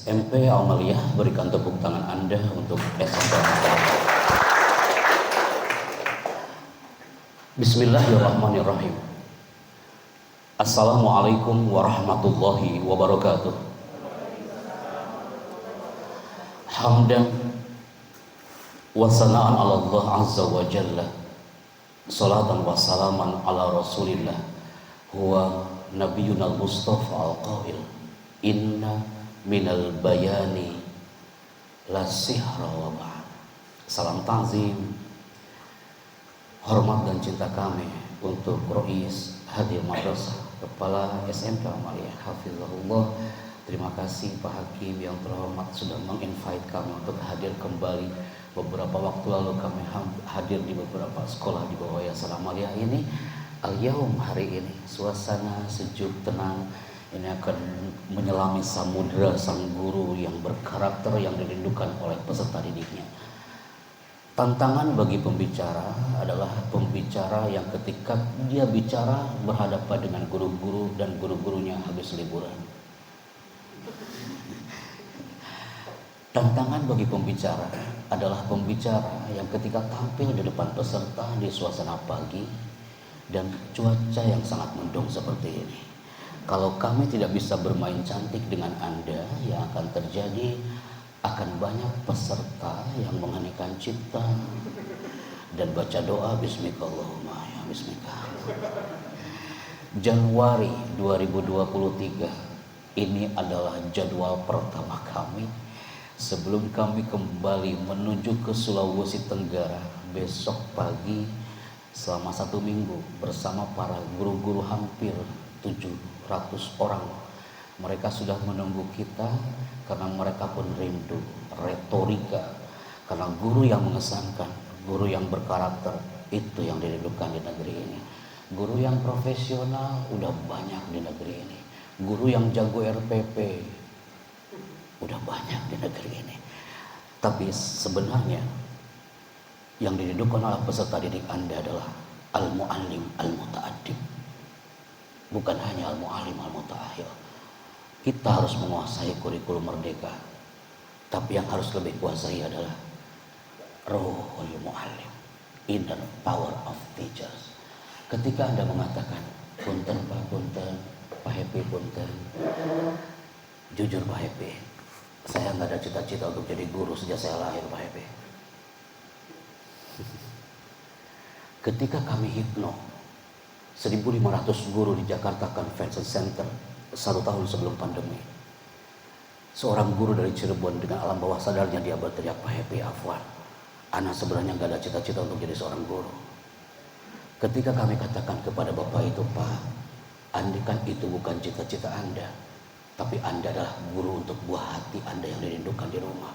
SMP Aumelia, berikan tepuk tangan Anda untuk SMP. Bismillahirrahmanirrahim. Assalamualaikum warahmatullahi wabarakatuh. Hamdan wa sana'an ala Allah azza wa jalla, salatan wa salaman ala rasulillah, huwa nabiyuna al-mustafa al-qail, inna minal bayani la sihra wa ba'd. Salam ta'zim, hormat dan cinta kami untuk Rois Hadir Madrasah, Kepala SMP Aumelia, hafizahullah. Terima kasih Pak Hakim yang terhormat sudah menginvite kami untuk hadir kembali. Beberapa waktu lalu kami hadir di beberapa sekolah di bawah Yayasan Aumelia ini. Al-yaum, hari ini suasana sejuk tenang. Ini akan menyelami samudera sang guru yang berkarakter yang dirindukan oleh peserta didiknya. Tantangan bagi pembicara adalah pembicara yang ketika dia bicara berhadapan dengan guru-guru dan guru-gurunya habis liburan. Tantangan bagi pembicara adalah pembicara yang ketika tampil di depan peserta di suasana pagi dan cuaca yang sangat mendung seperti ini. Kalau kami tidak bisa bermain cantik dengan Anda, yang akan terjadi akan banyak peserta yang menghenikan cipta dan baca doa bismikallahumma ya bismika. Januari 2023 ini adalah jadwal pertama kami sebelum kami kembali menuju ke Sulawesi Tenggara besok pagi selama 1 minggu bersama para guru-guru hampir 700 orang. Mereka sudah menunggu kita karena mereka pun rindu retorika, karena guru yang mengesankan, guru yang berkarakter itu yang dirindukan di negeri ini. Guru yang profesional udah banyak di negeri ini. Guru yang jago RPP udah banyak di negeri ini. Tapi sebenarnya yang dirindukan oleh peserta didik Anda adalah al-mu'allim al-muta'addib. Bukan hanya al-mu'allim al-muta'ahil. Kita harus menguasai kurikulum merdeka. Tapi yang harus lebih kuasai adalah ruhul mu'allim, inner power of teachers. Ketika Anda mengatakan punten Pak, punten Pak Happy, punten, jujur Pak Happy, saya nggak ada cita-cita untuk jadi guru sejak saya lahir Pak Happy. Ketika kami hipno 1.500 guru di Jakarta Convention Center 1 tahun sebelum pandemi, seorang guru dari Cirebon dengan alam bawah sadarnya dia berteriak, Pak Happy Afwan, anak sebenarnya nggak ada cita-cita untuk jadi seorang guru. Ketika kami katakan kepada bapak itu, Pak, andikan itu bukan cita-cita Anda, tapi Anda adalah guru untuk buah hati Anda yang dirindukan di rumah.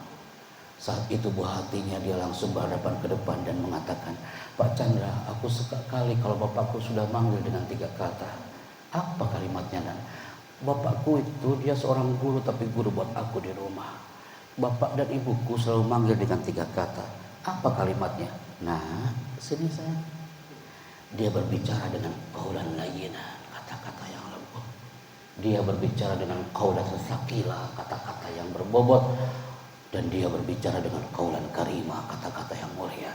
Saat itu buah hatinya dia langsung berhadapan ke depan dan mengatakan, Pak Chandra, aku suka kali kalau bapakku sudah manggil dengan 3 kata. Apa kalimatnya? Dan bapakku itu dia seorang guru, tapi guru buat aku di rumah. Bapak dan ibuku selalu manggil dengan 3 kata. Apa kalimatnya? Nah, sini saya. Dia berbicara dengan qaulan layyinan, kata-kata yang lembut. Dia berbicara dengan qaulan tsaqila, kata-kata yang berbobot. Dan dia berbicara dengan qaulan karimah, kata-kata yang mulia.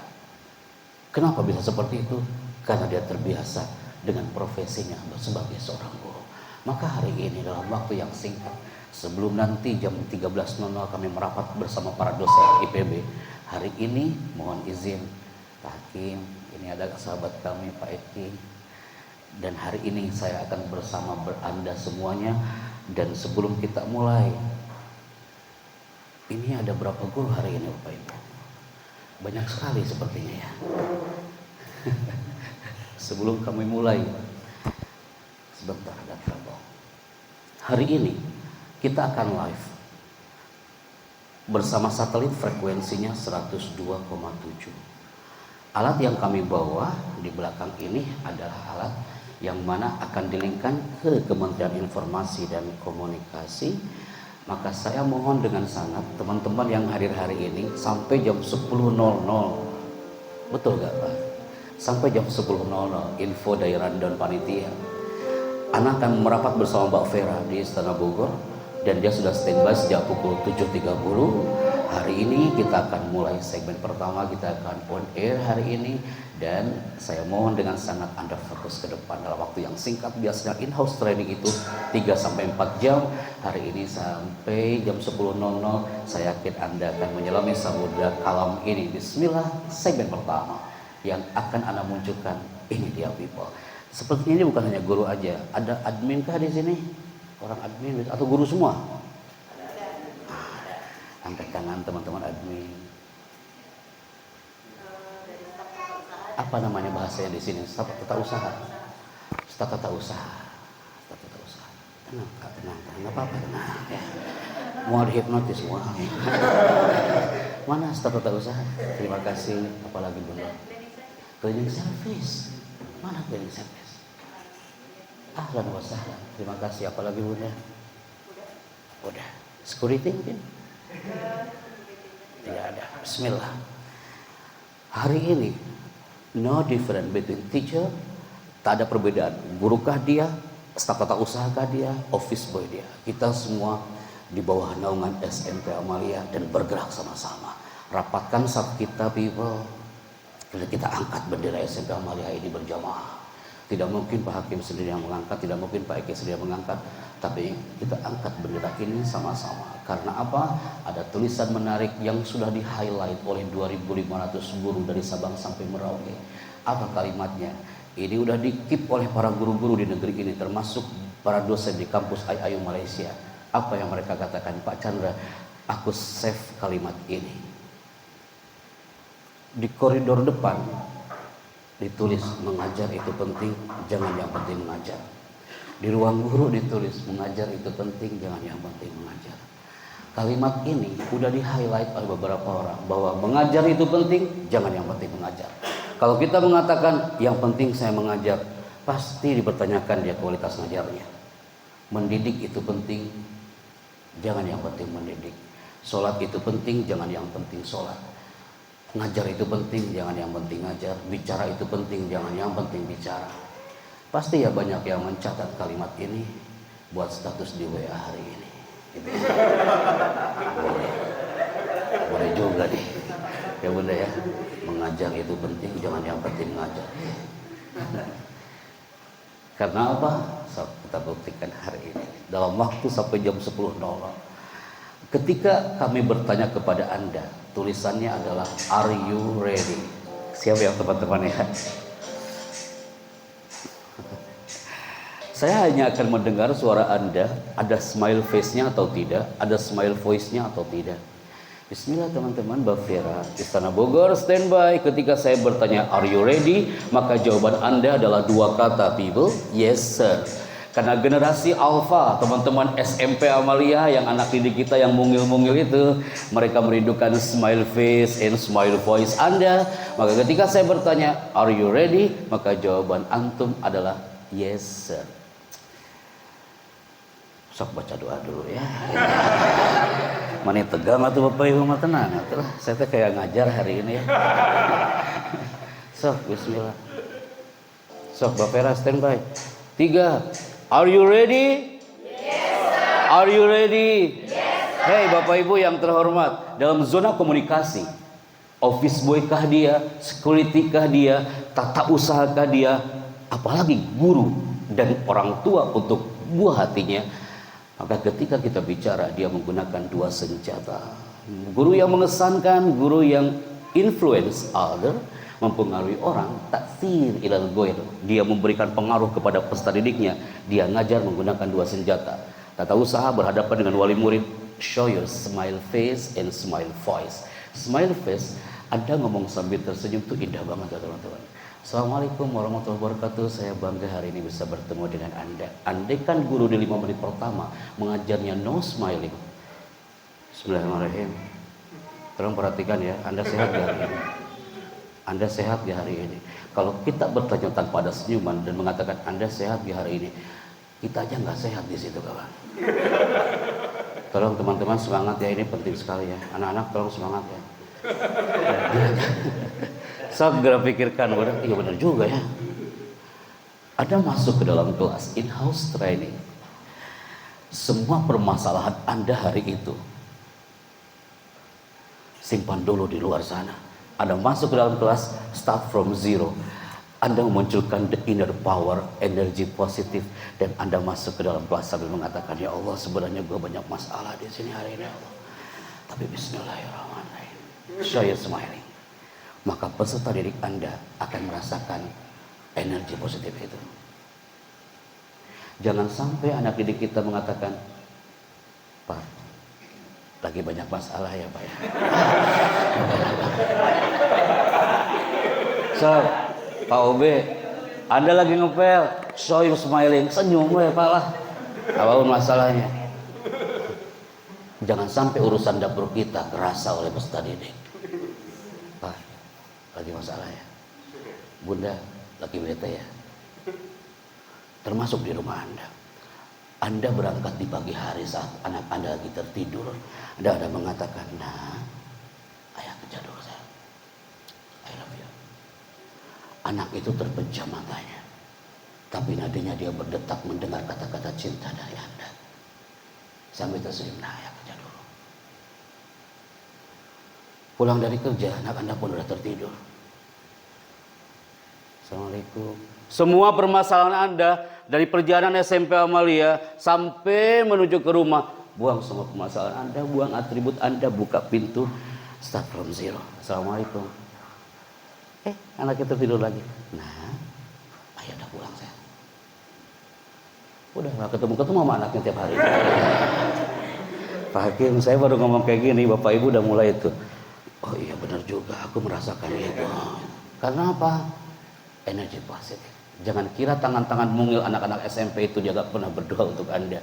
Kenapa bisa seperti itu? Karena dia terbiasa dengan profesinya sebagai seorang guru. Maka hari ini dalam waktu yang singkat, sebelum nanti jam 13.00 kami merapat bersama para dosen IPB. Hari ini mohon izin Pak Hakim, ini ada sahabat kami Pak Eki. Dan hari ini saya akan bersama Anda semuanya. Dan sebelum kita mulai, ini ada berapa guru hari ini Bapak Ibu? Banyak sekali sepertinya ya. Sebelum kami mulai, sebentar ada trouble. Hari ini kita akan live bersama satelit frekuensinya 102,7. Alat yang kami bawa di belakang ini adalah alat yang mana akan dilingkan ke Kementerian Informasi dan Komunikasi. Maka saya mohon dengan sangat teman-teman yang hadir hari ini sampai jam 10.00. Betul gak Pak? Sampai jam 10.00 info dari rundown panitia. Anak akan merapat bersama Mbak Vera di Istana Bogor. dan dia sudah standby sejak pukul 7.30. Hari ini kita akan mulai segmen pertama, kita akan on air hari ini, dan saya mohon dengan sangat Anda fokus ke depan dalam waktu yang singkat. Biasanya in-house training itu 3-4 jam, hari ini sampai jam 10.00. Saya yakin Anda akan menyelami samudra kalam ini. Bismillah, segmen pertama yang akan Anda munculkan, ini dia people. Sepertinya ini bukan hanya guru aja, ada admin kah di sini? Orang admin atau guru semua? Angkat tangan teman-teman admin. Apa namanya bahasanya di sini? Staf tata usaha. Staf tata usaha. Staf tata usaha. Tenang, tenang, nggak apa-apa, tenang. Ya. Mau dihipnotis semua. Mana staf tata usaha? Terima kasih. Apalagi Bunda? Cleaning service. Mana cleaning service? Ahlan wa sahlan. Terima kasih. Apalagi Bunda? Udah. Security mungkin? Tidak ada. Bismillah. Hari ini no different between teacher, tak ada perbedaan. Gurukah dia, staf tata usahakah dia, office boy dia. Kita semua di bawah naungan SMP Amalia dan bergerak sama-sama. Rapatkan saf kita people. Kita angkat bendera SMP Amalia ini berjamaah. Tidak mungkin Pak Hakim sendiri yang mengangkat, tidak mungkin Pak Eki sendiri yang mengangkat, tapi kita angkat bendera ini sama-sama. Karena apa? Ada tulisan menarik yang sudah di-highlight oleh 2.500 guru dari Sabang sampai Merauke. Apa kalimatnya? Ini udah di-keep oleh para guru-guru di negeri ini, termasuk para dosen di kampus IAIU Malaysia. Apa yang mereka katakan? Pak Chandra, aku save kalimat ini. Di koridor depan ditulis mengajar itu penting, jangan yang penting mengajar. Di ruang guru ditulis mengajar itu penting, jangan yang penting mengajar. Kalimat ini udah di-highlight oleh beberapa orang bahwa mengajar itu penting, jangan yang penting mengajar. Kalau kita mengatakan yang penting saya mengajar, pasti dipertanyakan dia kualitas ngajarnya. Mendidik itu penting, jangan yang penting mendidik. Sholat itu penting, jangan yang penting sholat. Ngajar itu penting, jangan yang penting ngajar. Bicara itu penting, jangan yang penting bicara. Pasti ya banyak yang mencatat kalimat ini buat status di WA hari ini. Gitu. Boleh juga nih. Ya Bunda ya, mengajar itu penting, jangan yang penting mengajar. Karena apa? Kita buktikan hari ini. Dalam waktu sampai jam 10.00. Ketika kami bertanya kepada Anda, tulisannya adalah Are you ready? Siap ya teman-teman ya? Saya hanya akan mendengar suara Anda, ada smile face-nya atau tidak, ada smile voice-nya atau tidak. Bismillah teman-teman, Mbak Vera, Istana Bogor, standby. Ketika saya bertanya Are you ready? Maka jawaban Anda adalah 2 kata people, yes sir. Karena generasi alfa, teman-teman SMP Amalia yang anak didik kita yang mungil-mungil itu, mereka merindukan smile face and smile voice Anda. Maka ketika saya bertanya, are you ready? Maka jawaban antum adalah yes sir. Sok baca doa dulu ya. Mana tegang atau Bapak Ibu mah tenang. Atulah, saya kayak ngajar hari ini ya. Sok, bismillah. Sok, Mbak Vera standby. 3. Are you ready? Yes, sir. Are you ready? Yes, sir. Hey Bapak Ibu yang terhormat, dalam zona komunikasi, office boy kah dia, security kah dia, tata usaha kah dia, apalagi guru dan orang tua untuk buah hatinya, maka ketika kita bicara dia menggunakan 2 senjata. Guru yang mengesankan, guru yang influence other, mempengaruhi orang, taksir ilal ghair. Dia memberikan pengaruh kepada peserta didiknya. Dia ngajar menggunakan 2 senjata. Tata usaha berhadapan dengan wali murid. Show your smile face and smile voice. Smile face, Anda ngomong sambil tersenyum itu indah banget ya teman-teman. Assalamualaikum warahmatullahi wabarakatuh. Saya bangga hari ini bisa bertemu dengan Anda. Andaikan guru di 5 menit pertama mengajarnya no smiling. Bismillahirrahmanirrahim. Tolong perhatikan ya, Anda sehat gak hari ini? Anda sehat di hari ini. Kalau kita bertanya tanpa ada senyuman dan mengatakan Anda sehat di hari ini, kita aja nggak sehat di situ kawan. Tolong teman-teman semangat ya, ini penting sekali ya. Anak-anak tolong semangat ya. Segera pikirkan, iya benar juga ya. Anda masuk ke dalam kelas in-house training. Semua permasalahan Anda hari itu simpan dulu di luar sana. Anda masuk ke dalam kelas, start from zero. Anda memunculkan the inner power, energi positif, dan Anda masuk ke dalam kelas sambil mengatakan, ya Allah, sebenarnya gue banyak masalah di sini hari ini, Allah. Tapi Bismillahirrahmanirrahim. Show you smiling. Maka peserta didik Anda akan merasakan energi positif itu. Jangan sampai anak didik kita mengatakan, Pak, lagi banyak masalah ya Pak ya. So, Pak OB, Anda lagi ngepel, show you smiling, senyum ya Pak lah. Apapun masalahnya. Jangan sampai urusan dapur kita kerasa oleh peserta didik. Pak, lagi masalah ya. Bunda, lagi bete ya. Termasuk di rumah Anda. Anda berangkat di pagi hari saat anak Anda lagi tertidur. Anda mengatakan, nah, ayah kerja dulu saya. I love you. Anak itu terpejam matanya. Tapi nadinya dia berdetak mendengar kata-kata cinta dari Anda. Sambil tersenyum, nah ayah kerja dulu. Pulang dari kerja, anak Anda pun sudah tertidur. Assalamualaikum. Semua permasalahan Anda dari perjalanan SMP Amalia sampai menuju ke rumah, buang semua permasalahan Anda, buang atribut Anda, buka pintu, start from zero. Assalamualaikum. Anak itu tidur lagi. Nah, ayah udah pulang saya. Udah gak ketemu-ketemu sama anaknya tiap hari. Pak Hakim, saya baru ngomong kayak gini, Bapak Ibu udah mulai itu. Oh iya benar juga, aku merasakan itu. Karena apa? Energi positif. Jangan kira tangan-tangan mungil anak-anak SMP itu dia gak pernah berdoa untuk Anda.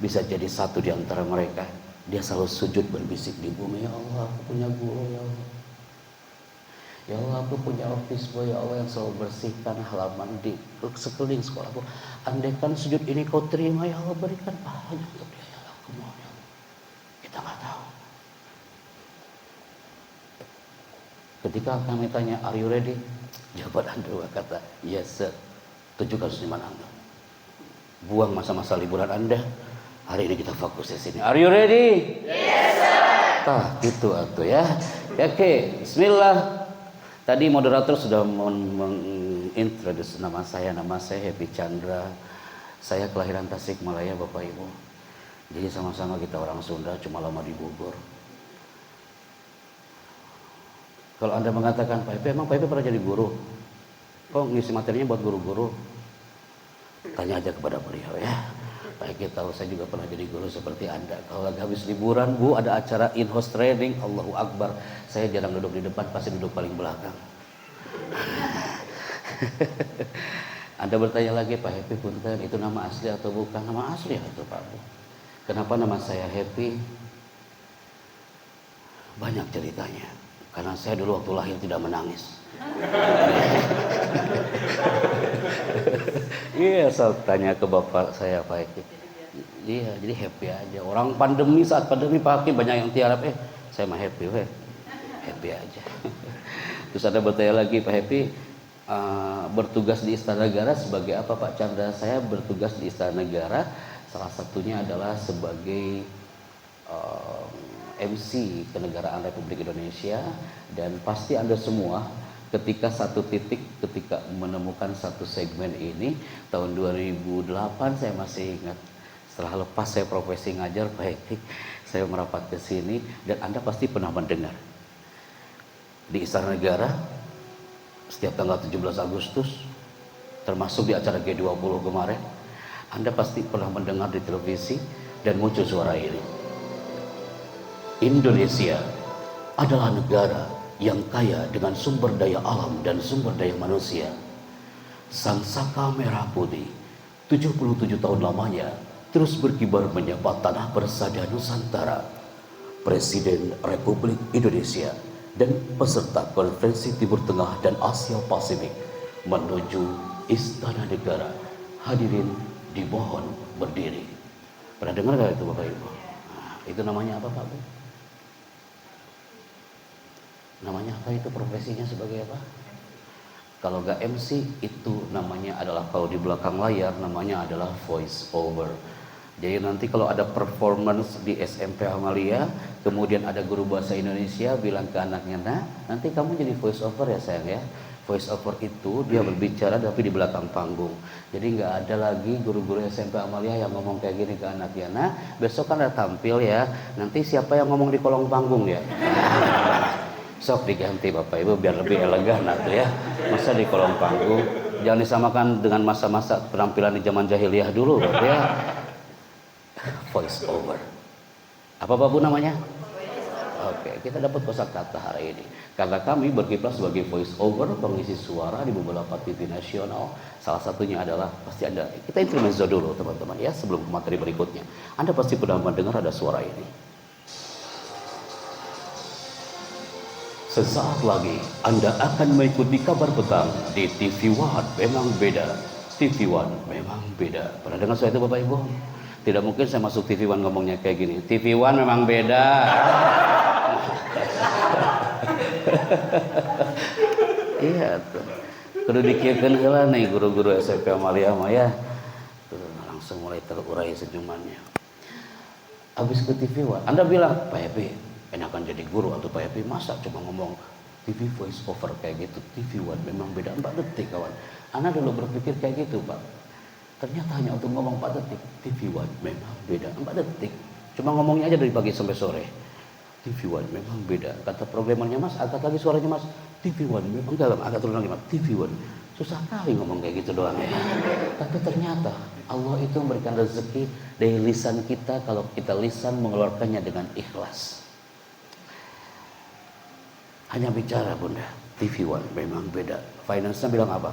Bisa jadi satu di antara mereka. Dia selalu sujud berbisik di bumi. Ya Allah, aku punya guru ya Allah. Ya Allah, aku punya office boy ya Allah yang selalu bersihkan halaman di sekeliling sekolahku. Andaikan sujud ini kau terima ya Allah, berikan pahalanya untuk dia ya Allah. Kemohon ya Allah. Kita nggak tahu. Ketika kami tanya, are you ready? Jawaban Anda kata, yes sir. Tunjukkan senyuman Anda. Buang masa-masa liburan Anda. Hari ini kita fokus di sini. Are you ready? Yes sir. Tah, gitu atuh ya. Oke, bismillah. Tadi moderator sudah mengintroduce nama saya Happy Chandra. Saya kelahiran Tasikmalaya Bapak Ibu. Jadi sama-sama kita orang Sunda, cuma lama di Bogor. Kalau Anda mengatakan, Pak Happy, emang Pak Happy pernah jadi guru? Kok ngisi materinya buat guru-guru? Tanya aja kepada beliau ya. Pak Happy tahu saya juga pernah jadi guru seperti Anda. Kalau lagi habis liburan, Bu, ada acara in-house training, Allahu Akbar. Saya jarang duduk di depan, pasti duduk paling belakang. Anda bertanya lagi, Pak Happy punten, itu nama asli atau bukan? Nama asli atau Pak Bu? Kenapa nama saya Happy? Banyak ceritanya. Karena saya dulu waktu lahir tidak menangis. Iya, saya tanya ke bapak saya Pak Happy. Iya, jadi happy aja. Orang pandemi, saat pandemi Pak Hakim banyak yang tiarap, saya mah happy, happy aja. Terus ada bertanya lagi, Pak Happy, bertugas di Istana Negara sebagai apa Pak Chandra? Saya bertugas di Istana Negara, salah satunya adalah sebagai MC Kenegaraan Republik Indonesia. Dan pasti Anda semua ketika ketika menemukan satu segmen ini tahun 2008, saya masih ingat, setelah lepas saya profesi ngajar Pak Happy, saya merapat ke sini dan Anda pasti pernah mendengar di Istana Negara setiap tanggal 17 Agustus termasuk di acara G20 kemarin, Anda pasti pernah mendengar di televisi dan muncul suara ini. Indonesia adalah negara yang kaya dengan sumber daya alam dan sumber daya manusia. Sang Saka Merah Putih 77 tahun lamanya terus berkibar menyapa tanah bersada Nusantara. Presiden Republik Indonesia dan peserta Konferensi Timur Tengah dan Asia Pasifik menuju Istana Negara. Hadirin dimohon berdiri. Pernah dengar gak itu Bapak Ibu? Nah, itu namanya apa Pak Bu? Namanya apa itu, profesinya sebagai apa? Kalau gak MC itu namanya adalah, kalau di belakang layar namanya adalah voice over. Jadi nanti kalau ada performance di SMP Amalia, kemudian ada guru bahasa Indonesia bilang ke anaknya, nah nanti kamu jadi voice over ya sayang ya. Voice over itu dia berbicara tapi di belakang panggung. Jadi nggak ada lagi guru-guru SMP Amalia yang ngomong kayak gini ke anaknya. Nah besok kan ada tampil ya, nanti siapa yang ngomong di kolong panggung ya? Sok diganti Bapak Ibu biar lebih elegan atau ya. Masa di kolong panggung? Jangan disamakan dengan masa-masa penampilan di zaman jahiliyah dulu ya. Voice over. Apa Bu namanya? Oke, kita dapat kosakata hari ini. Karena kami berkiprah sebagai voice over, pengisi suara di beberapa TV nasional. Salah satunya adalah pasti Anda, kita intermezzo dulu teman-teman ya sebelum ke materi berikutnya. Anda pasti pernah mendengar ada suara ini. Sesaat lagi Anda akan mengikuti kabar petang di TV One. Memang beda. TV One memang beda. Pernah dengar soal itu Bapak Ibu? Tidak mungkin saya masuk TV One ngomongnya kayak gini. TV One memang beda. Iya tuh. Kudu dikirkeun heula nih guru-guru SMP Amalia mah ya. Langsung mulai terurai senyumannya. Habis ke TV One, Anda bilang, Pak Happy, enakan jadi guru atau Pak Happy masa cuma ngomong TV voice over kayak gitu. TV One memang beda 4 detik kawan. Anda dulu berpikir kayak gitu Pak. Ternyata hanya untuk ngomong 4 detik. TV One memang beda 4 detik. Cuma ngomongnya aja dari pagi sampai sore. TV One memang beda. Kata programmernya Mas, angkat lagi suaranya Mas. TV One memang dalam angkat turun lagi Mas. TV One. Susah kali ngomong kayak gitu doang ya. Tapi ternyata Allah itu memberikan rezeki dari lisan kita kalau kita lisan mengeluarkannya dengan ikhlas. Hanya bicara Bunda. TV One memang beda. Finance-nya bilang apa?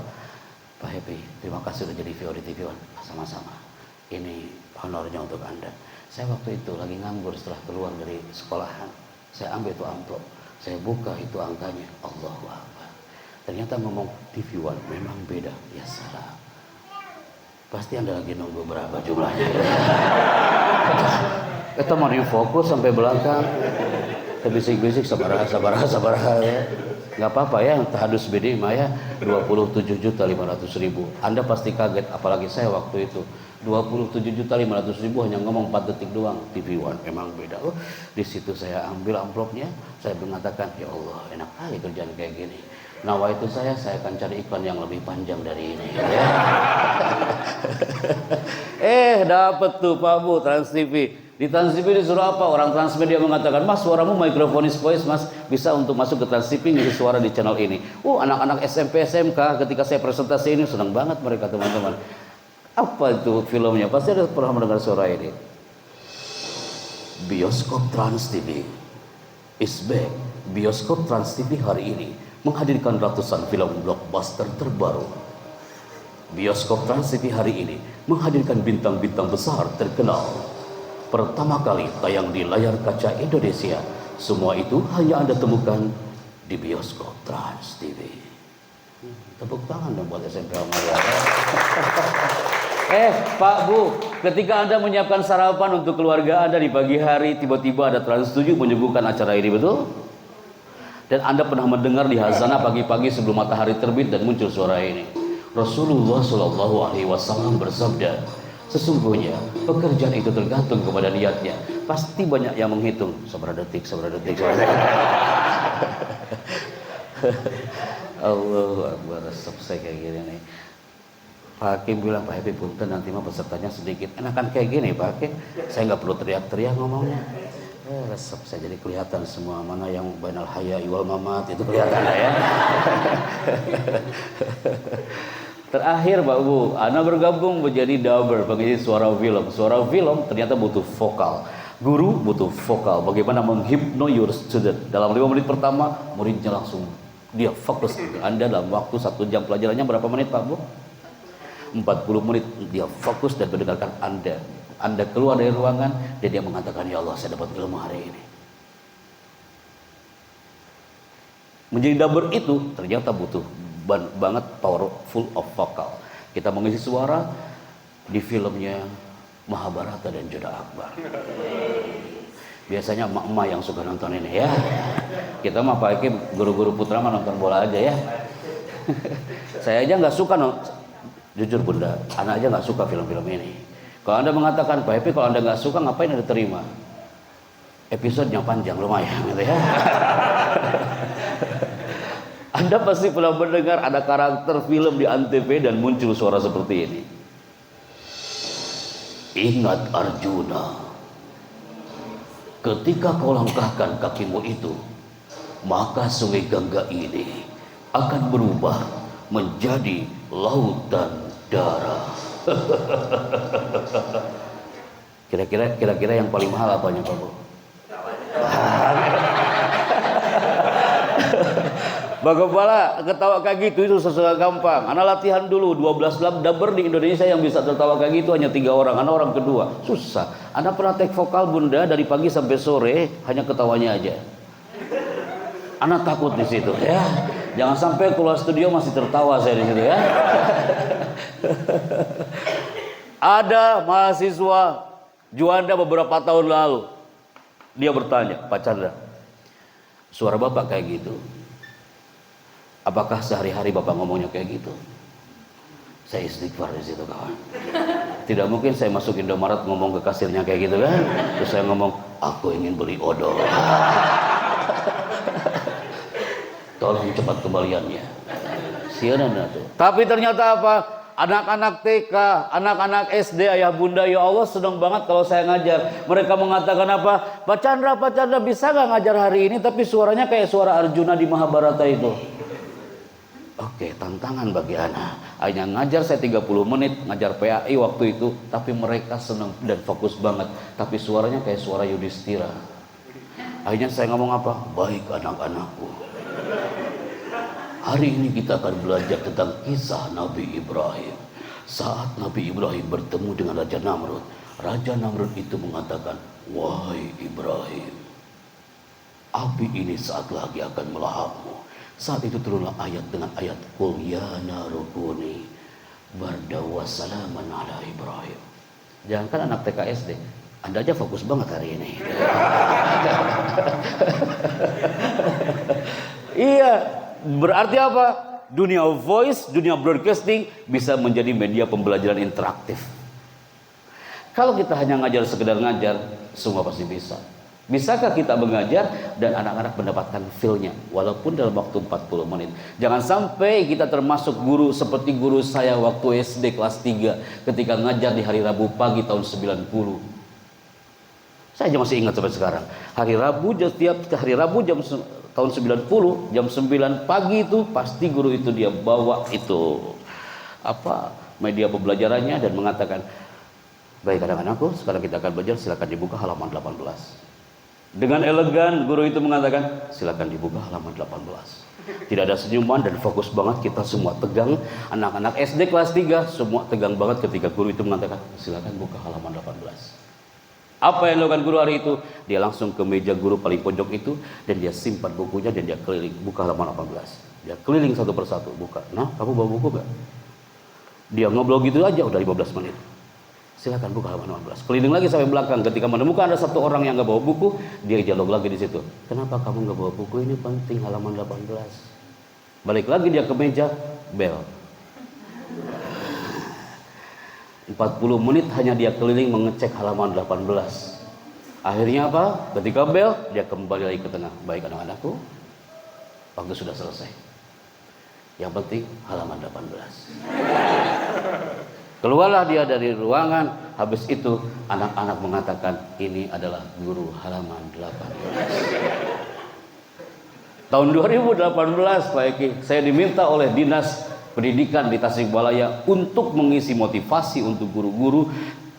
Pak Happy, terima kasih sudah jadi VO di TV One. Sama-sama. Ini honornya untuk Anda. Saya waktu itu lagi nganggur setelah keluar dari sekolahan. Saya ambil itu amplop. Saya buka itu angkanya. Allahu Akbar. Ternyata ngomong TV One memang beda. Ya salah. Pasti Anda lagi nunggu berapa jumlahnya. Kita mau fokus sampai belakang. Bisik-bisik sabar ya. Nggak apa-apa ya, tahadus BD Maya 27.500.000. Anda pasti kaget, apalagi saya waktu itu 27.500.000 hanya ngomong 4 detik doang. TV One memang beda. Di situ saya ambil amplopnya, saya mengatakan ya Allah enak kali kerjaan kayak gini. Nawa itu saya akan cari iklan yang lebih panjang dari ini. Ya. Dapat tuh Pak Bu Trans TV. Di Trans TV disuruh apa? Orang Transmedia mengatakan, Mas suaramu microphonis voice Mas, bisa untuk masuk ke Trans TV ngisi suara di channel ini. Anak-anak SMP SMK ketika saya presentasi ini senang banget mereka teman-teman. Apa itu filmnya? Pasti ada pernah mendengar suara ini. Bioskop Trans TV is back. Bioskop Trans TV hari ini menghadirkan ratusan film blockbuster terbaru. Bioskop Trans TV hari ini menghadirkan bintang-bintang besar terkenal. Pertama kali tayang di layar kaca Indonesia. Semua itu hanya Anda temukan di Bioskop Trans TV. Tepuk tangan dong buat SMP Amalia. Pak Bu, ketika Anda menyiapkan sarapan untuk keluarga Anda di pagi hari, tiba-tiba ada Trans 7 menyuguhkan acara ini, betul? Dan Anda pernah mendengar di Hazanah pagi-pagi sebelum matahari terbit dan muncul suara ini. Rasulullah SAW bersabda, sesungguhnya pekerjaan itu tergantung kepada niatnya. Pasti banyak yang menghitung seberapa detik. Allahu Akbar, selesai kayak gini nih. Pak Hakim bilang, Pak Happy punten nanti mah pesertanya sedikit. Enakan kayak gini Pak Hakim, saya nggak perlu teriak-teriak ngomongnya. Resep saya jadi kelihatan semua mana yang bainal haya wal mamat itu kelihatan ya. Terakhir Pak Bu, Ana bergabung menjadi dubber pengisi suara film. Suara film ternyata butuh vokal. Guru butuh vokal. Bagaimana menghipno your student. Dalam 5 menit pertama, muridnya langsung dia fokus. Anda dalam waktu 1 jam pelajarannya berapa menit Pak Bu? 40 menit dia fokus dan mendengarkan Anda. Anda keluar dari ruangan dan dia mengatakan, ya Allah saya dapat ilmu hari ini. Menjadi dubber itu ternyata butuh banget powerful of vokal. Kita mengisi suara di filmnya Mahabharata dan Jodha Akbar. Biasanya emak-emak yang suka nonton ini ya. Kita mah Pak Hakim guru-guru putra mah nonton bola aja ya. Saya aja nggak suka jujur Bunda, anak aja nggak suka film-film ini. Kalau Anda mengatakan, Pak Happy, kalau Anda nggak suka ngapain Anda terima? Episodenya panjang lumayan gitu ya. Anda pasti pernah mendengar ada karakter film di Antv dan muncul suara seperti ini. Ingat Arjuna, ketika kau langkahkan kakimu itu, maka sungai Gangga ini akan berubah menjadi lautan darah. Kira-kira yang paling mahal apanya, Pak Bu? Bang Kepala ketawa kayak gitu itu sesuatu gampang. Anak latihan dulu 12 dubber di Indonesia yang bisa tertawa kayak gitu hanya 3 orang. Anak orang kedua susah. Anak pernah take vokal Bunda dari pagi sampai sore hanya ketawanya aja. Anak takut di situ ya. Jangan sampai keluar studio masih tertawa saya di situ ya. Ada mahasiswa Juanda beberapa tahun lalu. Dia bertanya, Pak Chandra, suara Bapak kayak gitu. Apakah sehari-hari Bapak ngomongnya kayak gitu? Saya istighfar di situ, kawan. Tidak mungkin saya masuk Indomaret ngomong ke kasirnya kayak gitu kan. Terus saya ngomong, aku ingin beli odol. Tolong cepat kembaliannya. Siaran tuh. Tapi ternyata apa? Anak-anak TK, anak-anak SD, ayah bunda, ya Allah senang banget kalau saya ngajar. Mereka mengatakan apa? Pak Chandra bisa gak ngajar hari ini? Tapi suaranya kayak suara Arjuna di Mahabharata itu. Oke, tantangan bagi anak. Hanya ngajar saya 30 menit, ngajar PAI waktu itu. Tapi mereka senang dan fokus banget. Tapi suaranya kayak suara Yudhistira. Akhirnya saya ngomong apa? Baik anak-anakku, hari ini kita akan belajar tentang kisah Nabi Ibrahim. Saat Nabi Ibrahim bertemu dengan Raja Namrud, Raja Namrud itu mengatakan, wahai Ibrahim, api ini saat lagi akan melahapmu. Saat itu turunlah ayat dengan ayat Qul ya narukuni bardaw salaman ala Ibrahim. Jangankan anak TK SD, Anda aja fokus banget hari ini. Iya, berarti apa? Dunia voice, dunia broadcasting bisa menjadi media pembelajaran interaktif. Kalau kita hanya ngajar sekedar ngajar, semua pasti bisa. Bisakah kita mengajar dan anak-anak mendapatkan feel-nya walaupun dalam waktu 40 menit. Jangan sampai kita termasuk guru seperti guru saya waktu SD kelas 3 ketika ngajar di hari Rabu pagi tahun 90. Saya masih ingat sampai sekarang. Hari Rabu, setiap hari Rabu tahun 90 jam 9 pagi itu pasti guru itu dia bawa itu media pembelajarannya dan mengatakan, baik anak-anakku, sekarang kita akan belajar, silakan dibuka halaman 18. Dengan elegan guru itu mengatakan, silakan dibuka halaman 18. Tidak ada senyuman dan fokus banget, kita semua tegang. Anak-anak SD kelas 3 semua tegang banget ketika guru itu mengatakan, silakan buka halaman 18. Apa yang dilakukan guru hari itu? Dia langsung ke meja guru paling pojok itu dan dia simpan bukunya dan dia keliling buka halaman 18. Dia keliling satu persatu buka. Nah, kamu bawa buku gak? Dia ngobrol gitu aja udah 15 menit. Silakan buka halaman 18. Keliling lagi sampai belakang. Ketika menemukan ada satu orang yang gak bawa buku, dia dialog lagi di situ. Kenapa kamu gak bawa buku? Ini penting halaman 18. Balik lagi dia ke meja, bel. 40 menit hanya dia keliling mengecek halaman 18. Akhirnya apa? Ketika bel, dia kembali lagi ke tengah. Baik anak-anakku, waktu sudah selesai. Yang penting halaman 18. Keluarlah dia dari ruangan. Habis itu anak-anak mengatakan, ini adalah guru halaman 18. Tahun 2018 Pak Eki, saya diminta oleh Dinas Pendidikan di Tasikmalaya untuk mengisi motivasi untuk guru-guru.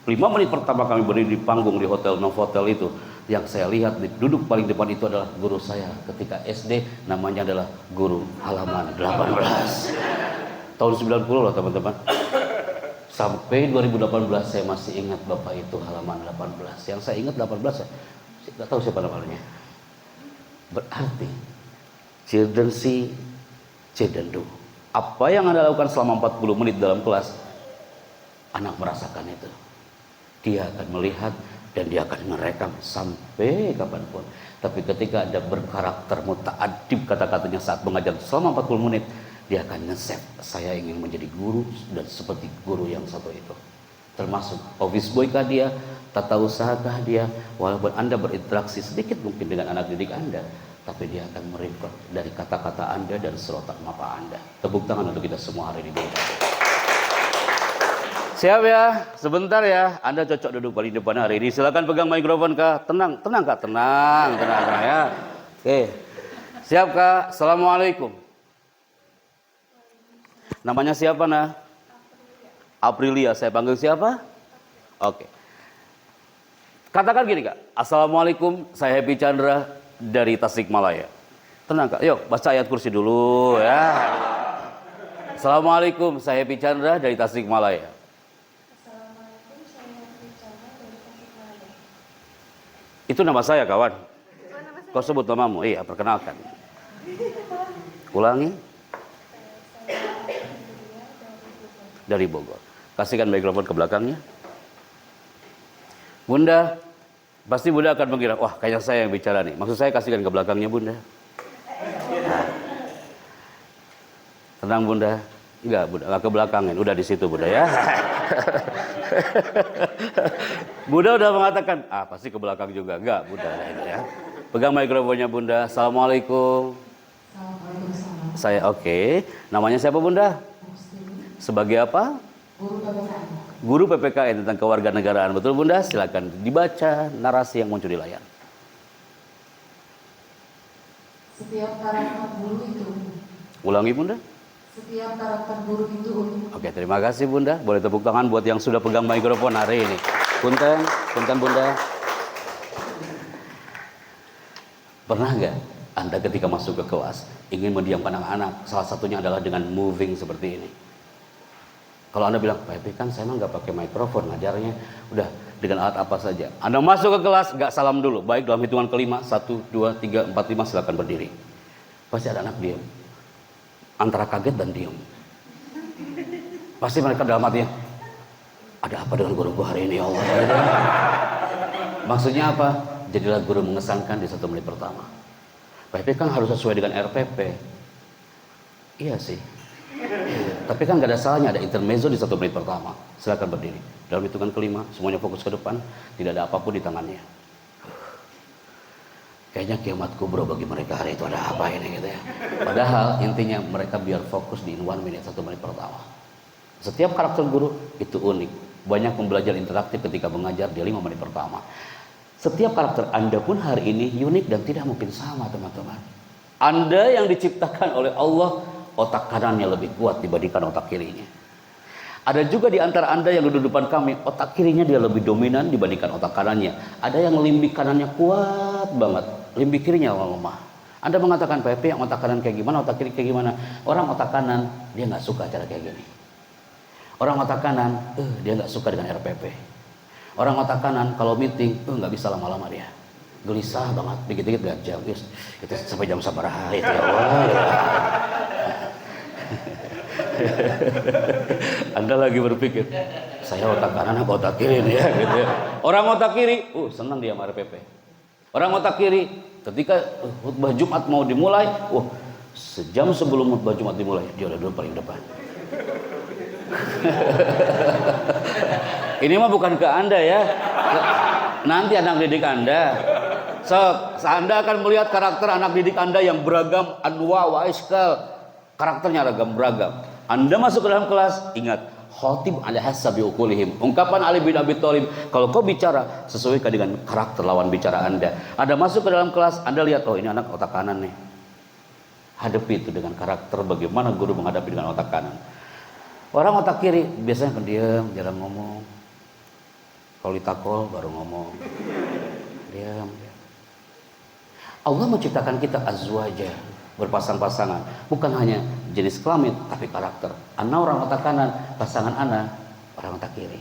5 menit pertama kami berdiri di panggung di Hotel Novotel itu, yang saya lihat duduk paling depan itu adalah guru saya ketika SD, namanya adalah guru halaman 18. Tahun 90 loh teman-teman. Sampai 2018 saya masih ingat Bapak itu halaman 18. Yang saya ingat 18 saya nggak tahu siapa namanya. Berarti children see, children do. Apa yang Anda lakukan selama 40 menit dalam kelas, anak merasakan itu. Dia akan melihat dan dia akan merekam sampai kapanpun. Tapi ketika Anda berkarakter muta'adib kata-katanya saat mengajar selama 40 menit, dia akan nge-save, saya ingin menjadi guru dan seperti guru yang satu itu. Termasuk office boy kah dia, tata usaha kah dia, walaupun Anda berinteraksi sedikit mungkin dengan anak didik Anda, tapi dia akan merecord dari kata-kata Anda dan serotak mata Anda. Tepuk tangan untuk kita semua hari ini. Siap ya, sebentar ya. Anda cocok duduk paling depan hari ini. Silakan pegang mikrofon kak. Tenang kak, tenang ya. Oke, siap kak. Assalamualaikum. Namanya siapa nah? Aprilia. Saya panggil siapa? Oke. Katakan gini kak. Assalamualaikum, saya Happy Chandra dari Tasikmalaya. Tenang kak, yuk baca ayat kursi dulu ya. Assalamualaikum, saya Happy Chandra dari Tasikmalaya. Assalamualaikum, saya Happy Chandra dari Tasikmalaya. Itu nama saya kawan. Kau sebut namamu? Iya, perkenalkan. Ulangi. Dari Bogor. Kasihkan mikrofon ke belakangnya. Bunda, pasti Bunda akan mengira, wah kayaknya saya yang bicara nih. Maksud saya kasihkan ke belakangnya Bunda. Tenang Bunda. Enggak, Bunda, enggak ke belakangin. Udah di situ Bunda ya. Bunda udah mengatakan, pasti ke belakang juga. Enggak, Bunda ya. Pegang mikrofonnya Bunda. Assalamualaikum. Assalamualaikum. Saya oke. Namanya siapa Bunda? Sebagai apa? Guru PPKN. Guru PPKN tentang kewarganegaraan. Betul Bunda? Silakan dibaca narasi yang muncul di layar. Setiap karakter guru itu. Ulangi Bunda. Setiap karakter guru itu unik. Oke, terima kasih Bunda. Boleh tepuk tangan buat yang sudah pegang mikrofon hari ini. Punten Bunda. Pernah nggak Anda ketika masuk ke kelas ingin mendiamkan anak-anak? Salah satunya adalah dengan moving seperti ini. Kalau Anda bilang, Pak Epi kan saya emang nggak pakai mikrofon ngajarnya, udah dengan alat apa saja. Anda masuk ke kelas, nggak salam dulu. Baik, dalam hitungan kelima, 1, 2, 3, 4, 5, silakan berdiri. Pasti ada anak diam. Antara kaget dan diam. Pasti mereka dalam hatinya, ada apa dengan guruku hari ini ya Allah? Maksudnya apa? Jadilah guru mengesankan di 1 menit pertama. Pak Epi kan harus sesuai dengan RPP. Iya sih. Tapi kan gak ada salahnya ada intermezzo di 1 menit pertama. Silakan berdiri. Dalam hitungan kelima, semuanya fokus ke depan. Tidak ada apapun di tangannya. Kayaknya kiamat kubro bagi mereka hari itu, ada apa ini gitu ya. Padahal intinya mereka biar fokus di 1 menit 1 menit pertama. Setiap karakter guru itu unik. Banyak pembelajar interaktif ketika mengajar di 5 menit pertama. Setiap karakter Anda pun hari ini unik dan tidak mungkin sama teman-teman. Anda yang diciptakan oleh Allah, otak kanannya lebih kuat dibandingkan otak kirinya. Ada juga di antara Anda yang duduk depan kami, otak kirinya dia lebih dominan dibandingkan otak kanannya. Ada yang limbik kanannya kuat banget, limbik kirinya lemah. Anda mengatakan, Pak yang otak kanan kayak gimana, otak kiri kayak gimana? Orang otak kanan, dia nggak suka cara kayak gini. Orang otak kanan, dia nggak suka dengan RPP. Orang otak kanan, kalau meeting, nggak bisa lama-lama dia. Gelisah banget, dikit-dikit lihat jam. Itu sampai jam sabaraha itu ya Allah. Ya. Anda lagi berpikir, saya otak kanan apa otak kiri nih ya, gitu ya. Orang otak kiri, senang dia sama RPP. Orang otak kiri, ketika khutbah Jumat mau dimulai, sejam sebelum khutbah Jumat dimulai, dia udah duduk paling depan. Ini mah bukan ke Anda ya, nanti anak didik Anda. Anda akan melihat karakter anak didik Anda yang beragam, anwa wa iskal. Karakternya beragam. Anda masuk ke dalam kelas, ingat, khotib ala hasabi uqulihim. Ungkapan Ali bin Abi Thalib, kalau kau bicara sesuaikan dengan karakter lawan bicara Anda. Anda masuk ke dalam kelas, Anda lihat, ini anak otak kanan nih. Hadapi itu dengan karakter bagaimana guru menghadapi dengan otak kanan. Orang otak kiri biasanya pendiam, jarang ngomong. Kalau ditakol baru ngomong. Diam. Allah menciptakan kita azwaja, berpasang-pasangan, bukan hanya jenis kelamin tapi karakter. Ana orang otak kanan, pasangan ana orang otak kiri.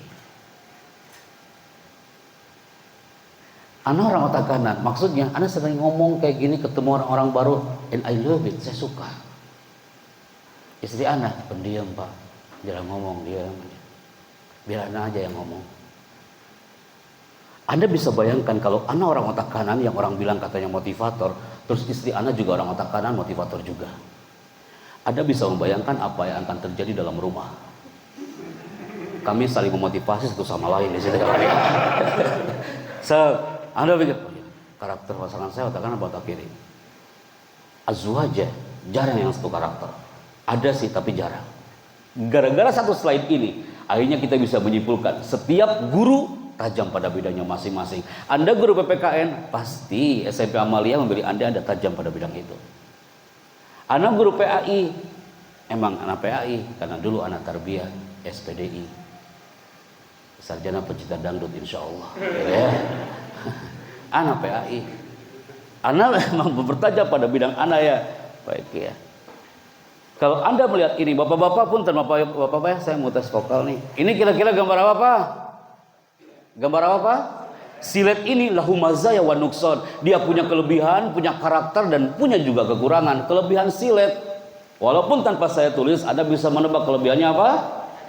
Ana orang otak kanan, maksudnya ana sering ngomong kayak gini ketemu orang-orang baru, and I love it, saya suka. Istri ana pendiam Pak, jarang ngomong, diam. Biar ana aja yang ngomong. Anda bisa bayangkan kalau Ana orang otak kanan yang orang bilang katanya motivator, terus istri Ana juga orang otak kanan motivator juga. Anda bisa membayangkan apa yang akan terjadi dalam rumah. kami saling memotivasi satu sama lain di situ. So, Anda pikir, oh ya, karakter pasangan saya otak kanan atau otak kiri? Azwaja, jarang yang satu karakter. Ada sih tapi jarang. Gara-gara satu slide ini, akhirnya kita bisa menyimpulkan setiap guru tajam pada bidangnya masing-masing. Anda guru PPKN, pasti SMP Amalia memberi Anda tajam pada bidang itu. Anak guru PAI, emang anak PAI, karena dulu anak tarbiyah SPDI, sarjana pecinta dangdut insya Allah. Ya. Anak PAI, anak memang bertajam pada bidang anak ya. Baik ya. Kalau Anda melihat ini, bapak-bapak pun termasuk bapak-bapak ya, saya mau tes vokal nih. Ini kira-kira gambar apa? Gambar apa? Silet ini lahu mazaya wa nukson. Dia punya kelebihan, punya karakter dan punya juga kekurangan. Kelebihan silet, walaupun tanpa saya tulis, Anda bisa menebak kelebihannya apa?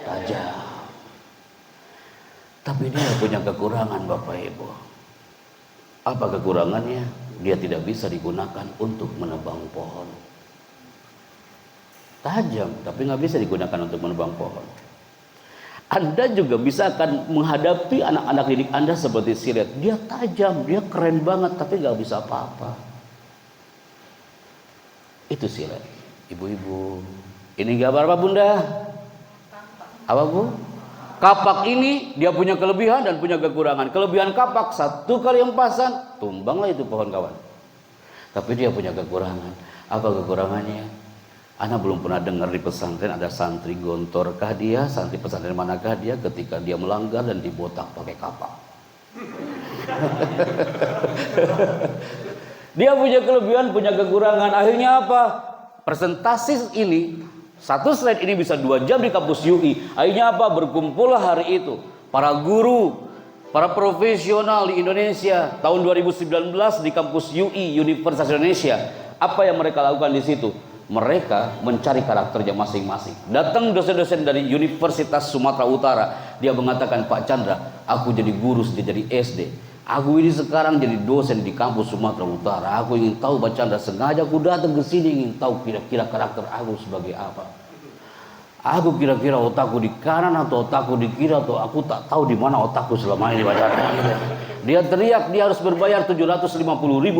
Tajam. Tapi dia punya kekurangan Bapak Ibu. Apa kekurangannya? Dia tidak bisa digunakan untuk menebang pohon. Tajam, tapi nggak bisa digunakan untuk menebang pohon. Anda juga bisa akan menghadapi anak-anak didik Anda seperti silet. Dia tajam, dia keren banget, tapi nggak bisa apa-apa. Itu silet. Ibu-ibu, ini gambar apa Bunda? Apa Bu? Kapak ini dia punya kelebihan dan punya kekurangan. Kelebihan kapak, satu kali empasan, tumbanglah itu pohon kawan. Tapi dia punya kekurangan. Apa kekurangannya? Ana belum pernah dengar di pesantren ada santri gontorkah dia, santri pesantren manakah dia ketika dia melanggar dan dibotak pakai kapak. Dia punya kelebihan, punya kekurangan. Akhirnya apa? Presentasi ini, satu slide ini bisa 2 jam di kampus UI. Akhirnya apa? Berkumpullah hari itu para guru, para profesional di Indonesia tahun 2019 di kampus UI Universitas Indonesia. Apa yang mereka lakukan di situ? Mereka mencari karakternya masing-masing. Datang dosen-dosen dari Universitas Sumatera Utara. Dia mengatakan, Pak Chandra, aku jadi guru sejak jadi SD. Aku ini sekarang jadi dosen di kampus Sumatera Utara. Aku ingin tahu Pak Chandra, sengaja aku datang ke sini ingin tahu kira-kira karakter aku sebagai apa. Aku kira-kira otakku di kanan atau otakku di kiri atau aku tak tahu di mana otakku selama ini Pak Chandra. Dia teriak dia harus berbayar 750.000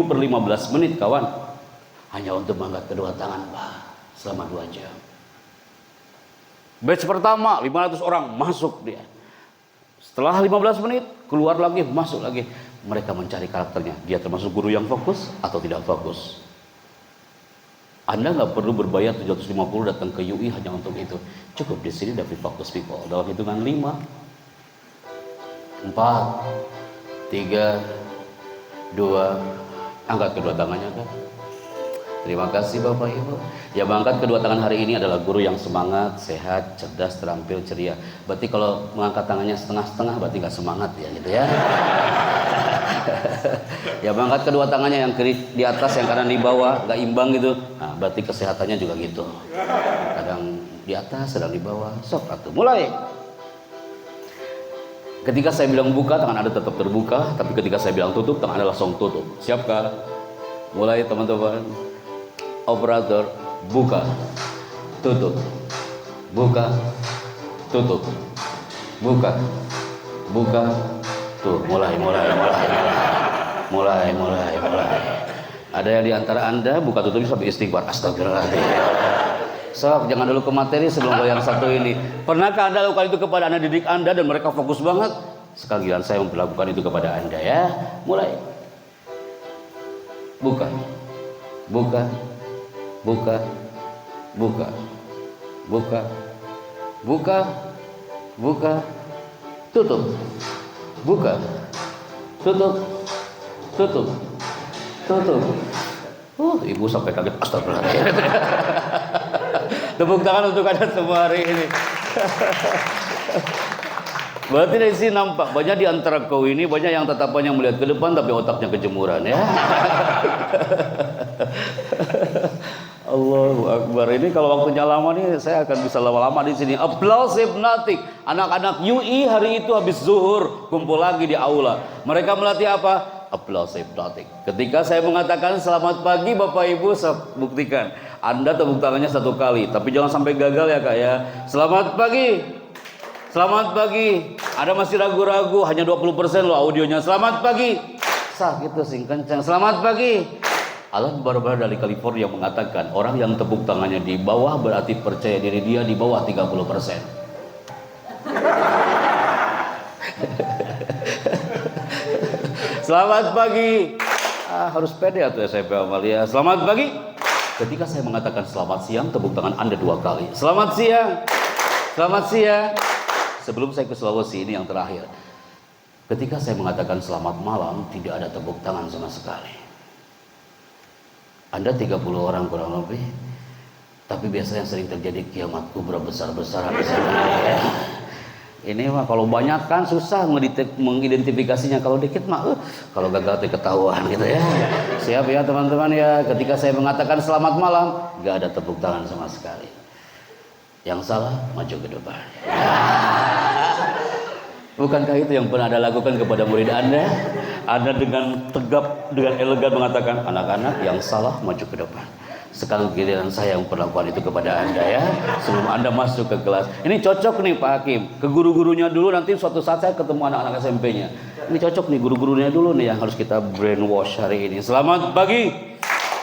per 15 menit kawan. Hanya untuk mengangkat kedua tangan Pak selama 2 jam. Batch pertama 500 orang masuk dia. Setelah 15 menit keluar lagi, masuk lagi. Mereka mencari karakternya. Dia termasuk guru yang fokus atau tidak fokus. Anda nggak perlu berbayar 750 datang ke UI hanya untuk itu. Cukup di sini David Focus People. Dalam hitungan 5, 4, 3, 2, angkat kedua tangannya kan. Terima kasih Bapak Ibu. Yang mengangkat kedua tangan hari ini adalah guru yang semangat, sehat, cerdas, terampil, ceria. Berarti kalau mengangkat tangannya setengah-setengah berarti nggak semangat ya gitu ya. Yang mengangkat kedua tangannya yang kiri di atas, yang kanan di bawah, nggak imbang gitu. Nah, berarti kesehatannya juga gitu. Kadang di atas, sedang di bawah. Sok atuh, mulai. Ketika saya bilang buka, tangan Anda tetap terbuka. Tapi ketika saya bilang tutup, tangan Anda langsung tutup. Siapkah? Mulai teman-teman. Operator, buka, tutup, buka, tutup, buka, buka, tuh, mulai. Ada yang di antara Anda buka tutup sampai istighfar, astagfirullahaladzim. Sok, jangan dulu ke materi sebelum ke yang satu ini. Pernahkah Anda lakukan itu kepada anak didik Anda dan mereka fokus banget? Sekali giliran saya memperlakukan itu kepada Anda ya. Mulai. Buka, buka, buka, buka, buka, buka, buka, tutup, buka, tutup, tutup, tutup. Ibu sampai kaget, astagfirullahaladzim. Tepuk tangan untuk Anda semua hari ini. Berarti dari sini nampak banyak di antara kau ini banyak yang tatapannya melihat ke depan tapi otaknya kejemuran ya. Allahu Akbar. Ini kalau waktunya lama nih saya akan bisa lama-lama di sini. Applause hypnotic. Anak-anak UI hari itu habis zuhur kumpul lagi di aula. Mereka melatih apa? Applause hypnotic. Ketika saya mengatakan selamat pagi Bapak Ibu, saya buktikan. Anda tepuk tangannya 1 kali, tapi jangan sampai gagal ya Kak ya. Selamat pagi. Selamat pagi. Ada masih ragu-ragu, hanya 20% loh audionya. Selamat pagi. Sah gitu sing kencang. Selamat pagi. Alan Barbara dari California mengatakan orang yang tepuk tangannya di bawah berarti percaya diri dia di bawah 30%. Selamat pagi. Harus pede atau SMP Amalia. Selamat pagi. Ketika saya mengatakan selamat siang, tepuk tangan Anda 2 kali. Selamat siang. Selamat siang. Sebelum saya ke Sulawesi, ini yang terakhir. Ketika saya mengatakan selamat malam, tidak ada tepuk tangan sama sekali. Anda 30 orang kurang lebih, tapi biasanya sering terjadi kiamat kubra besar-besaran di sana. Ini mah kalau banyak kan susah mengidentifikasinya. Kalau dikit mah, kalau gagal tuh ketahuan gitu ya. Siap ya teman-teman ya. Ketika saya mengatakan selamat malam, nggak ada tepuk tangan sama sekali. Yang salah maju ke depan. Bukankah itu yang pernah Anda lakukan kepada murid Anda? Anda dengan tegap, dengan elegan mengatakan, anak-anak yang salah maju ke depan. Sekarang giliran saya yang perlakuan itu kepada Anda ya. Sebelum Anda masuk ke kelas. Ini cocok nih Pak Hakim. Ke guru-gurunya dulu, nanti suatu saat saya ketemu anak-anak SMP-nya. Ini cocok nih guru-gurunya dulu nih yang harus kita brainwash hari ini. Selamat pagi.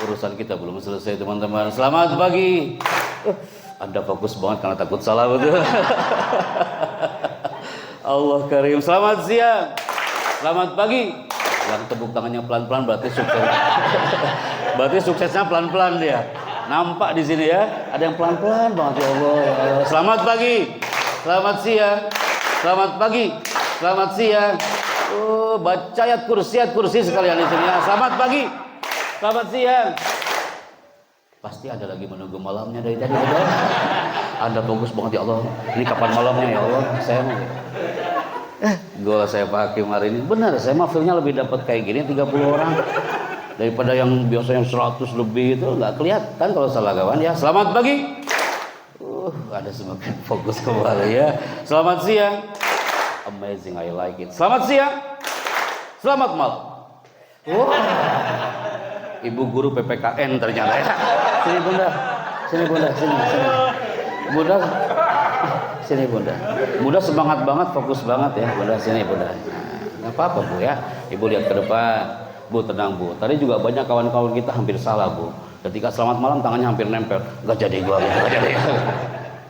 Urusan kita belum selesai teman-teman. Selamat pagi. Anda fokus banget karena takut salah betul. Allah Karim. Selamat siang. Selamat pagi. Yang tepuk tangannya pelan-pelan berarti sukses. Berarti suksesnya pelan-pelan dia. Nampak di sini ya. Ada yang pelan-pelan banget ya Allah. Ya Allah. Selamat pagi. Selamat siang. Selamat pagi. Selamat siang. Baca ayat kursi sekalian di sini ya. Selamat pagi. Selamat siang. Pasti ada lagi menunggu malamnya dari tadi. Anda bagus banget ya Allah. Ini kapan malamnya ya Allah? Saya mau. Goal saya Pak Hakim hari ini. Benar, saya mah feel-nya lebih dapat kayak gini 30 orang daripada yang biasanya 100 lebih itu nggak kelihatan kalau salah kawan ya. Selamat pagi. Ada semakin fokus kembali ya. Selamat siang. Amazing, I like it. Selamat siang. Selamat malam. Ibu guru PPKN ternyata ya. Sini Bunda. Sini Bunda, sini. Bunda. Sini Bunda. Bunda semangat banget, fokus banget ya. Bunda sini Bunda. Nggak apa-apa Bu ya. Ibu lihat ke depan. Bu tenang Bu. Tadi juga banyak kawan-kawan kita hampir salah Bu. Ketika selamat malam tangannya hampir nempel. Nggak jadi gua gitu. Nggak jadi.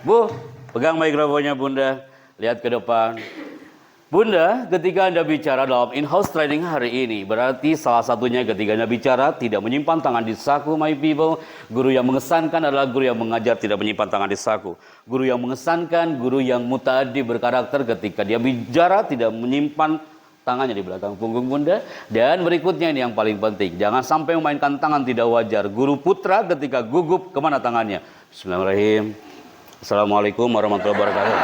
Bu, pegang mikrofonnya Bunda. Lihat ke depan. Bunda, ketika Anda bicara dalam in-house training hari ini, berarti salah satunya ketika Anda bicara tidak menyimpan tangan di saku, my people. Guru yang mengesankan adalah guru yang mengajar tidak menyimpan tangan di saku. Guru yang mengesankan, guru yang muta'addi berkarakter ketika dia bicara tidak menyimpan tangannya di belakang punggung Bunda. Dan berikutnya ini yang paling penting, jangan sampai memainkan tangan tidak wajar. Guru putra ketika gugup kemana tangannya? Bismillahirrahmanirrahim. Assalamualaikum warahmatullahi wabarakatuh.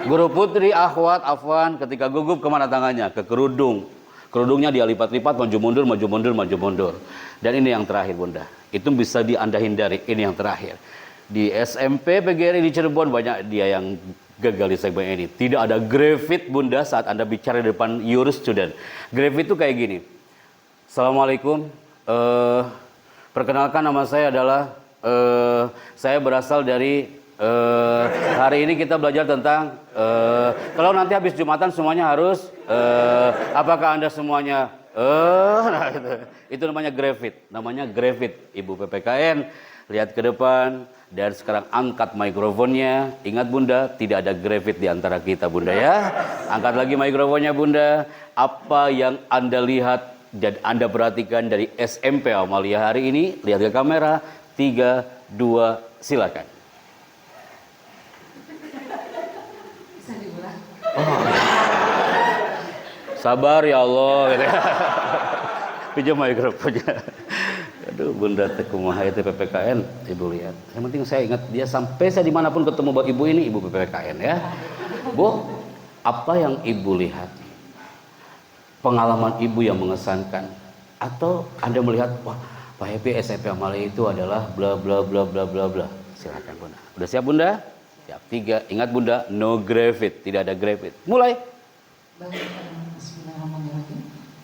Guru putri, akhwat, afwan, ketika gugup kemana tangannya? Ke kerudung. Kerudungnya dia lipat-lipat, maju mundur, maju mundur, maju mundur. Dan ini yang terakhir Bunda. Itu bisa Anda hindari, ini yang terakhir. Di SMP PGRI di Cirebon banyak dia yang gagal di segmen ini. Tidak ada grafit Bunda saat Anda bicara di depan your student. Grafit itu kayak gini. Assalamualaikum. Perkenalkan nama saya adalah, saya berasal dari... hari ini kita belajar tentang kalau nanti habis Jumatan semuanya harus apakah Anda semuanya nah itu namanya grafit Ibu PPKN. Lihat ke depan dan sekarang angkat mikrofonnya. Ingat Bunda, tidak ada grafit di antara kita Bunda ya. Angkat lagi mikrofonnya Bunda. Apa yang Anda lihat dan Anda perhatikan dari SMP Amalia hari ini? Lihat ke kamera. 3, 2, silakan. Sabar ya Allah gitu ya. Pinjam mikrofonnya. Aduh Bunda tekumaha itu PPKN. Ibu lihat. Yang penting saya ingat dia sampai saya dimanapun ketemu ibu ini ibu PPKN ya. Bu, apa yang ibu lihat? Pengalaman ibu yang mengesankan atau Anda melihat wah Pak Happy SMP Amalia itu adalah bla bla bla bla bla bla. Silakan Bunda. Udah siap Bunda? Siap. 3. Ingat Bunda, no grafit, tidak ada grafit. Mulai. Bismillahirrahmanirrahim.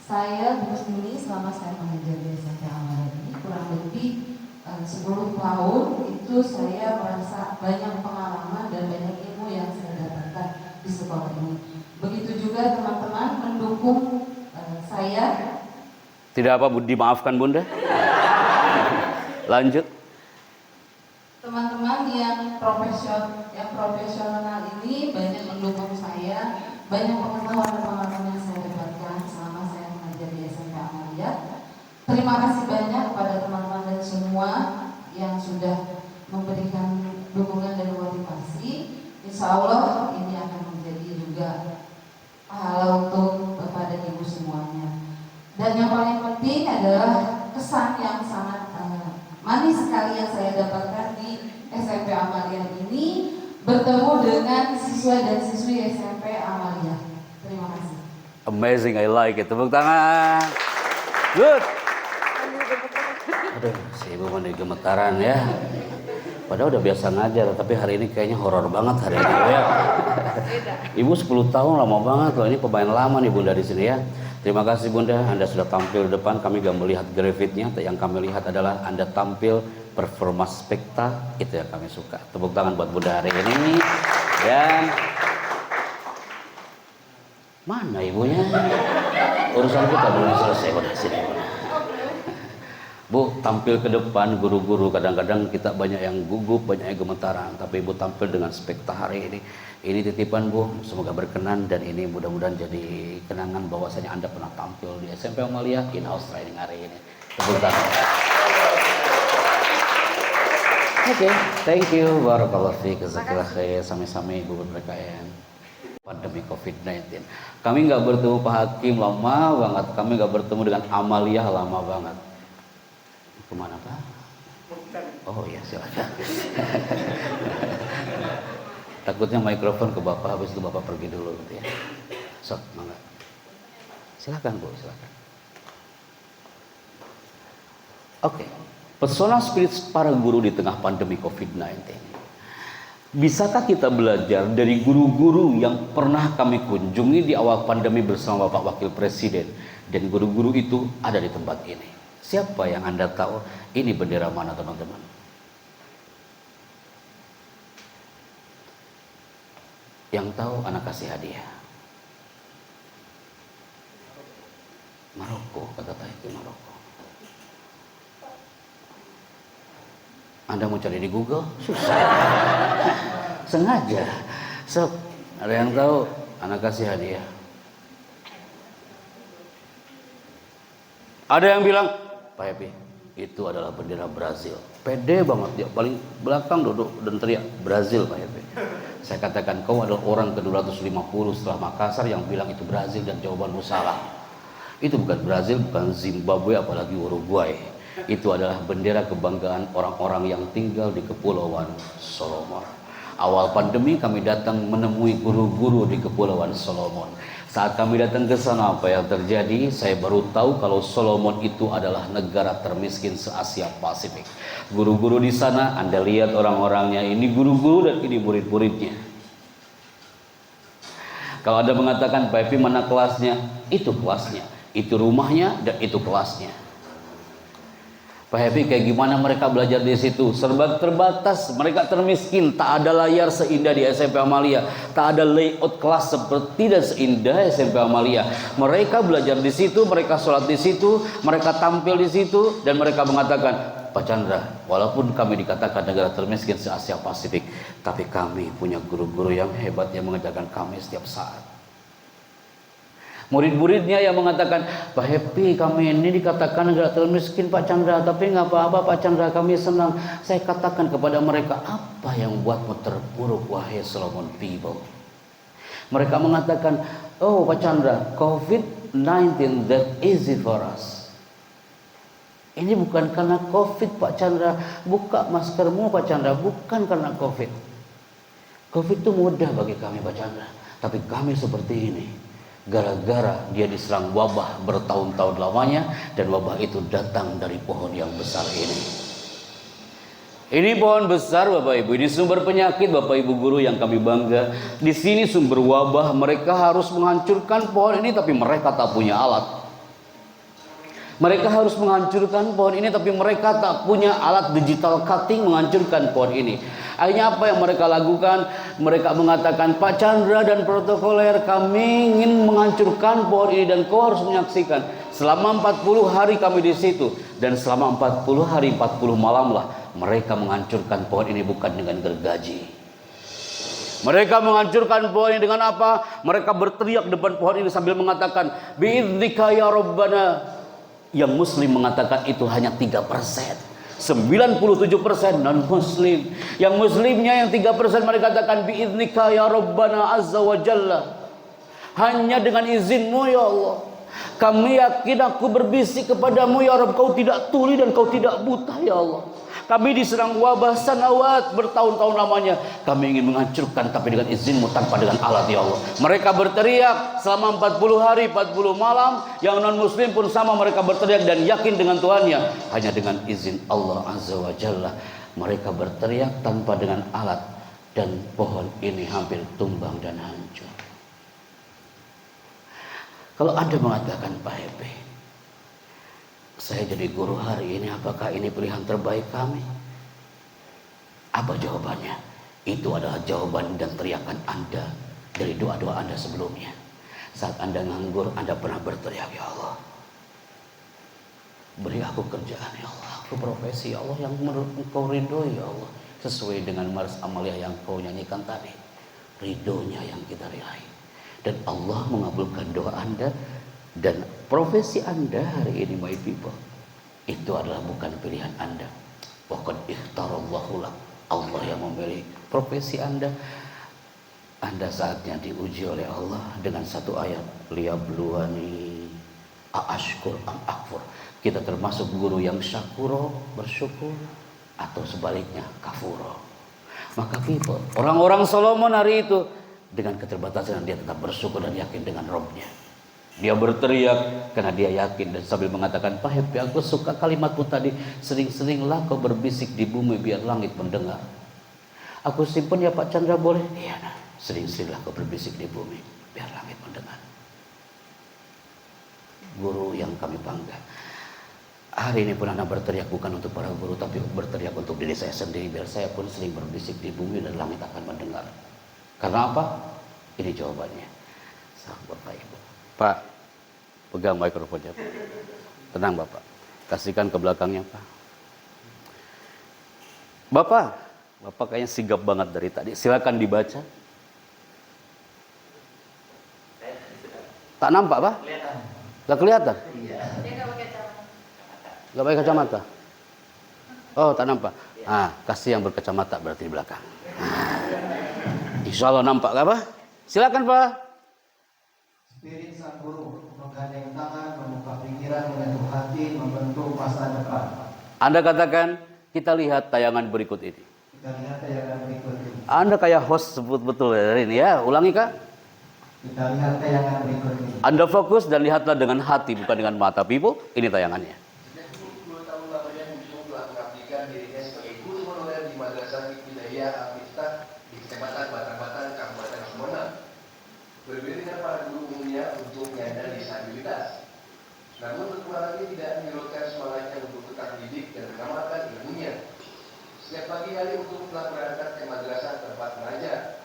Saya Bu Suni selama saya mengajar di SMP Amalia ini kurang lebih 10 tahun itu saya merasa banyak pengalaman dan banyak ilmu yang saya dapatkan di sekolah ini. Begitu juga teman-teman mendukung saya. Tidak apa, dimaafkan Bunda. Lanjut. Teman-teman yang profesional ini banyak mendukung saya, banyak pengetahuan dan pengalaman yang saya dapatkan selama saya mengajar di SMP Amalia. Terima kasih banyak kepada teman-teman dan semua yang sudah memberikan dukungan dan motivasi. Insya Allah ini akan menjadi juga pahala untuk Bapak dan Ibu semuanya. Dan yang paling penting adalah kesan yang sangat manis sekali yang saya dapatkan di SMP Amalia ini, bertemu dengan siswa dan siswi SMP Amalia. Terima kasih. Amazing, I like it. Tepuk tangan. Good. Aduh, si Ibu mandi gemetaran ya. Padahal udah biasa ngajar, tapi hari ini kayaknya horor banget hari ini ya. Ibu 10 tahun lama banget loh, ini pemain lama nih Bunda di sini ya. Terima kasih Bunda, Anda sudah tampil di depan. Kami gak melihat grafitnya, yang kami lihat adalah Anda tampil performa spekta, itu yang kami suka. Tepuk tangan buat Bunda hari ini. Dan mana ibunya? Urusan kita belum selesai. Bunda, sini Bunda. Bu, tampil ke depan guru-guru, kadang-kadang kita banyak yang gugup, banyak yang gemetaran, tapi Ibu tampil dengan spekta hari ini. Ini titipan Bu, semoga berkenan dan ini mudah-mudahan jadi kenangan bahwasanya Anda pernah tampil di SMP Amalia in-house training hari ini. Tepuk tangan. Oke, thank you. Barakallahu fiik. Jazakallah khair. Sami-sami Ibu berkaitan pandemi COVID-19. Kami nggak bertemu Pak Hakim lama banget. Kami nggak bertemu dengan Amalia lama banget. Kemana Pak? Oh ya silakan. Takutnya mikrofon ke Bapak, habis itu Bapak pergi dulu gitu ya. Sok, mangga. Silakan Bu, silakan. Oke. Pesona spirit para guru di tengah pandemi COVID-19. Bisakah kita belajar dari guru-guru yang pernah kami kunjungi di awal pandemi bersama Bapak Wakil Presiden, dan guru-guru itu ada di tempat ini? Siapa yang Anda tahu ini bendera mana teman-teman? Yang tahu anak kasih hadiah. Maroko, kata itu Maroko. Anda mau cari di Google? Susah. Sengaja. So, ada yang tahu anak kasih hadiah? Ada yang bilang, Pak Happy, itu adalah bendera Brazil. Pede banget dia, paling belakang duduk dan teriak Brazil Pak Happy. Saya katakan kau adalah orang ke-250 setelah Makassar yang bilang itu Brazil dan jawabanmu salah. Itu bukan Brazil, bukan Zimbabwe, apalagi Uruguay. Itu adalah bendera kebanggaan orang-orang yang tinggal di Kepulauan Solomon. Awal pandemi kami datang menemui guru-guru di Kepulauan Solomon. Saat kami datang ke sana, apa yang terjadi? Saya baru tahu kalau Solomon itu adalah negara termiskin se-Asia Pasifik. Guru-guru di sana, Anda lihat orang-orangnya, ini guru-guru dan ini murid-muridnya. Kalau Anda mengatakan, Pak Epi mana kelasnya? Itu kelasnya, itu rumahnya, dan itu kelasnya. Pak Happy, kayak gimana mereka belajar di situ? Serba terbatas, mereka termiskin, tak ada layar seindah di SMP Amalia, tak ada layout kelas seperti dan seindah SMP Amalia. Mereka belajar di situ, mereka sholat di situ, mereka tampil di situ, dan mereka mengatakan, Pak Chandra, walaupun kami dikatakan negara termiskin se-Asia Pasifik, tapi kami punya guru-guru yang hebat yang mengajarkan kami setiap saat. Murid-muridnya yang mengatakan, Pak Happy, kami ini dikatakan negara termiskin Pak Chandra, tapi nggak apa-apa Pak Chandra, kami senang. Saya katakan kepada mereka, apa yang buatmu terpuruk wahai Solomon people? Mereka mengatakan, oh Pak Chandra, COVID-19 that easy for us. Ini bukan karena COVID Pak Chandra, buka maskermu Pak Chandra, bukan karena COVID. COVID itu mudah bagi kami Pak Chandra, tapi kami seperti ini. Gara-gara dia diserang wabah bertahun-tahun lamanya, dan wabah itu datang dari pohon yang besar ini. Ini pohon besar Bapak Ibu, ini sumber penyakit Bapak Ibu guru yang kami bangga. Di sini sumber wabah, mereka harus menghancurkan pohon ini tapi mereka tak punya alat. Mereka harus menghancurkan pohon ini, tapi mereka tak punya alat digital cutting menghancurkan pohon ini. Akhirnya apa yang mereka lakukan? Mereka mengatakan, Pak Chandra dan protokoler, kami ingin menghancurkan pohon ini dan kau harus menyaksikan. Selama 40 hari kami di situ, dan selama 40 hari 40 malam lah mereka menghancurkan pohon ini, bukan dengan gergaji. Mereka menghancurkan pohon ini dengan apa? Mereka berteriak depan pohon ini sambil mengatakan, bi'idnika ya Rabbana. Yang muslim mengatakan itu hanya 3%. 97% non muslim. Yang muslimnya yang 3% mereka katakan bi'idnika ya Rabbana azza wa jalla. Hanya dengan izinmu ya Allah. Kami yakin aku berbisik kepadamu ya Rabb, kau tidak tuli dan kau tidak buta ya Allah. Kami diserang wabah sanawat bertahun-tahun lamanya. Kami ingin menghancurkan tapi dengan izinmu, tanpa dengan alat ya Allah. Mereka berteriak selama 40 hari 40 malam. Yang non muslim pun sama, mereka berteriak dan yakin dengan Tuhannya. Hanya dengan izin Allah azza wa jalla mereka berteriak tanpa dengan alat. Dan pohon ini hampir tumbang dan hancur. Kalau Anda mengatakan, Pak Hepe, saya jadi guru hari ini, apakah ini pilihan terbaik kami? Apa jawabannya? Itu adalah jawaban dan teriakan Anda dari doa-doa Anda sebelumnya. Saat Anda nganggur, Anda pernah berteriak, ya Allah, beri aku kerjaan ya Allah, aku profesi ya Allah yang menurut Engkau ridhoi ya Allah, sesuai dengan Mars Amalia yang Kau nyanyikan tadi. Ridhonya yang kita raih. Dan Allah mengabulkan doa Anda. Dan profesi Anda hari ini, my people, itu adalah bukan pilihan Anda. Waqad ikhtarallahu lak. Allah yang memilih profesi Anda. Anda saatnya diuji oleh Allah dengan satu ayat, liyabluwani aashkur am akfur. Kita termasuk guru yang syakuro, bersyukur, atau sebaliknya kafuro. Maka people, orang-orang Solomon hari itu dengan keterbatasan dia tetap bersyukur dan yakin dengan Robnya. Dia berteriak karena dia yakin dan sambil mengatakan, Pak Happy, aku suka kalimatmu tadi, sering-seringlah kau berbisik di bumi biar langit mendengar. Aku simpen ya Pak Chandra, boleh? Iya, nah, sering-seringlah kau berbisik di bumi biar langit mendengar. Guru yang kami bangga. Hari ini pun Anda berteriak bukan untuk para guru, tapi berteriak untuk diri saya sendiri, biar saya pun sering berbisik di bumi dan langit akan mendengar. Karena apa? Ini jawabannya. Bapak Ibu. Pak, pegang mikrofonnya Pak. Tenang Bapak, kasihkan ke belakangnya Pak. Bapak kayaknya sigap banget dari tadi. Silakan dibaca. Tak nampak Pak? Gak kelihatan? Gak pakai kacamata? Oh, tak nampak. Kasih yang berkacamata berarti di belakang. Insya Allah nampak gak Pak? Silakan Pak. Spirit sang guru menggandeng tangan, membuka pikiran, menyentuh hati, membentuk masa depan. Anda katakan, kita lihat tayangan berikut ini. Kita lihat tayangan berikut ini. Anda kayak host sebut betul hari ini ya. Ulangi Kak. Kita lihat tayangan berikut ini. Anda fokus dan lihatlah dengan hati, bukan dengan mata people. Ini tayangannya. Sejak 20 tahun lamanya Bung telah mengabdikan dirinya sebagai guru honorer di Madrasah Ibtidaiyah Al-Miftah di Kecamatan Batang-Batang, Kabupaten Sumeneb. Berbeda dengan para guru umumnya untuk penyandang disabilitas. Namun kekurangannya tidak menyurutkan semangatnya untuk tetap didik dan mengamalkan ilmunya. Setiap pagi hari untuk telah berangkat ke madrasah tempat mengajar.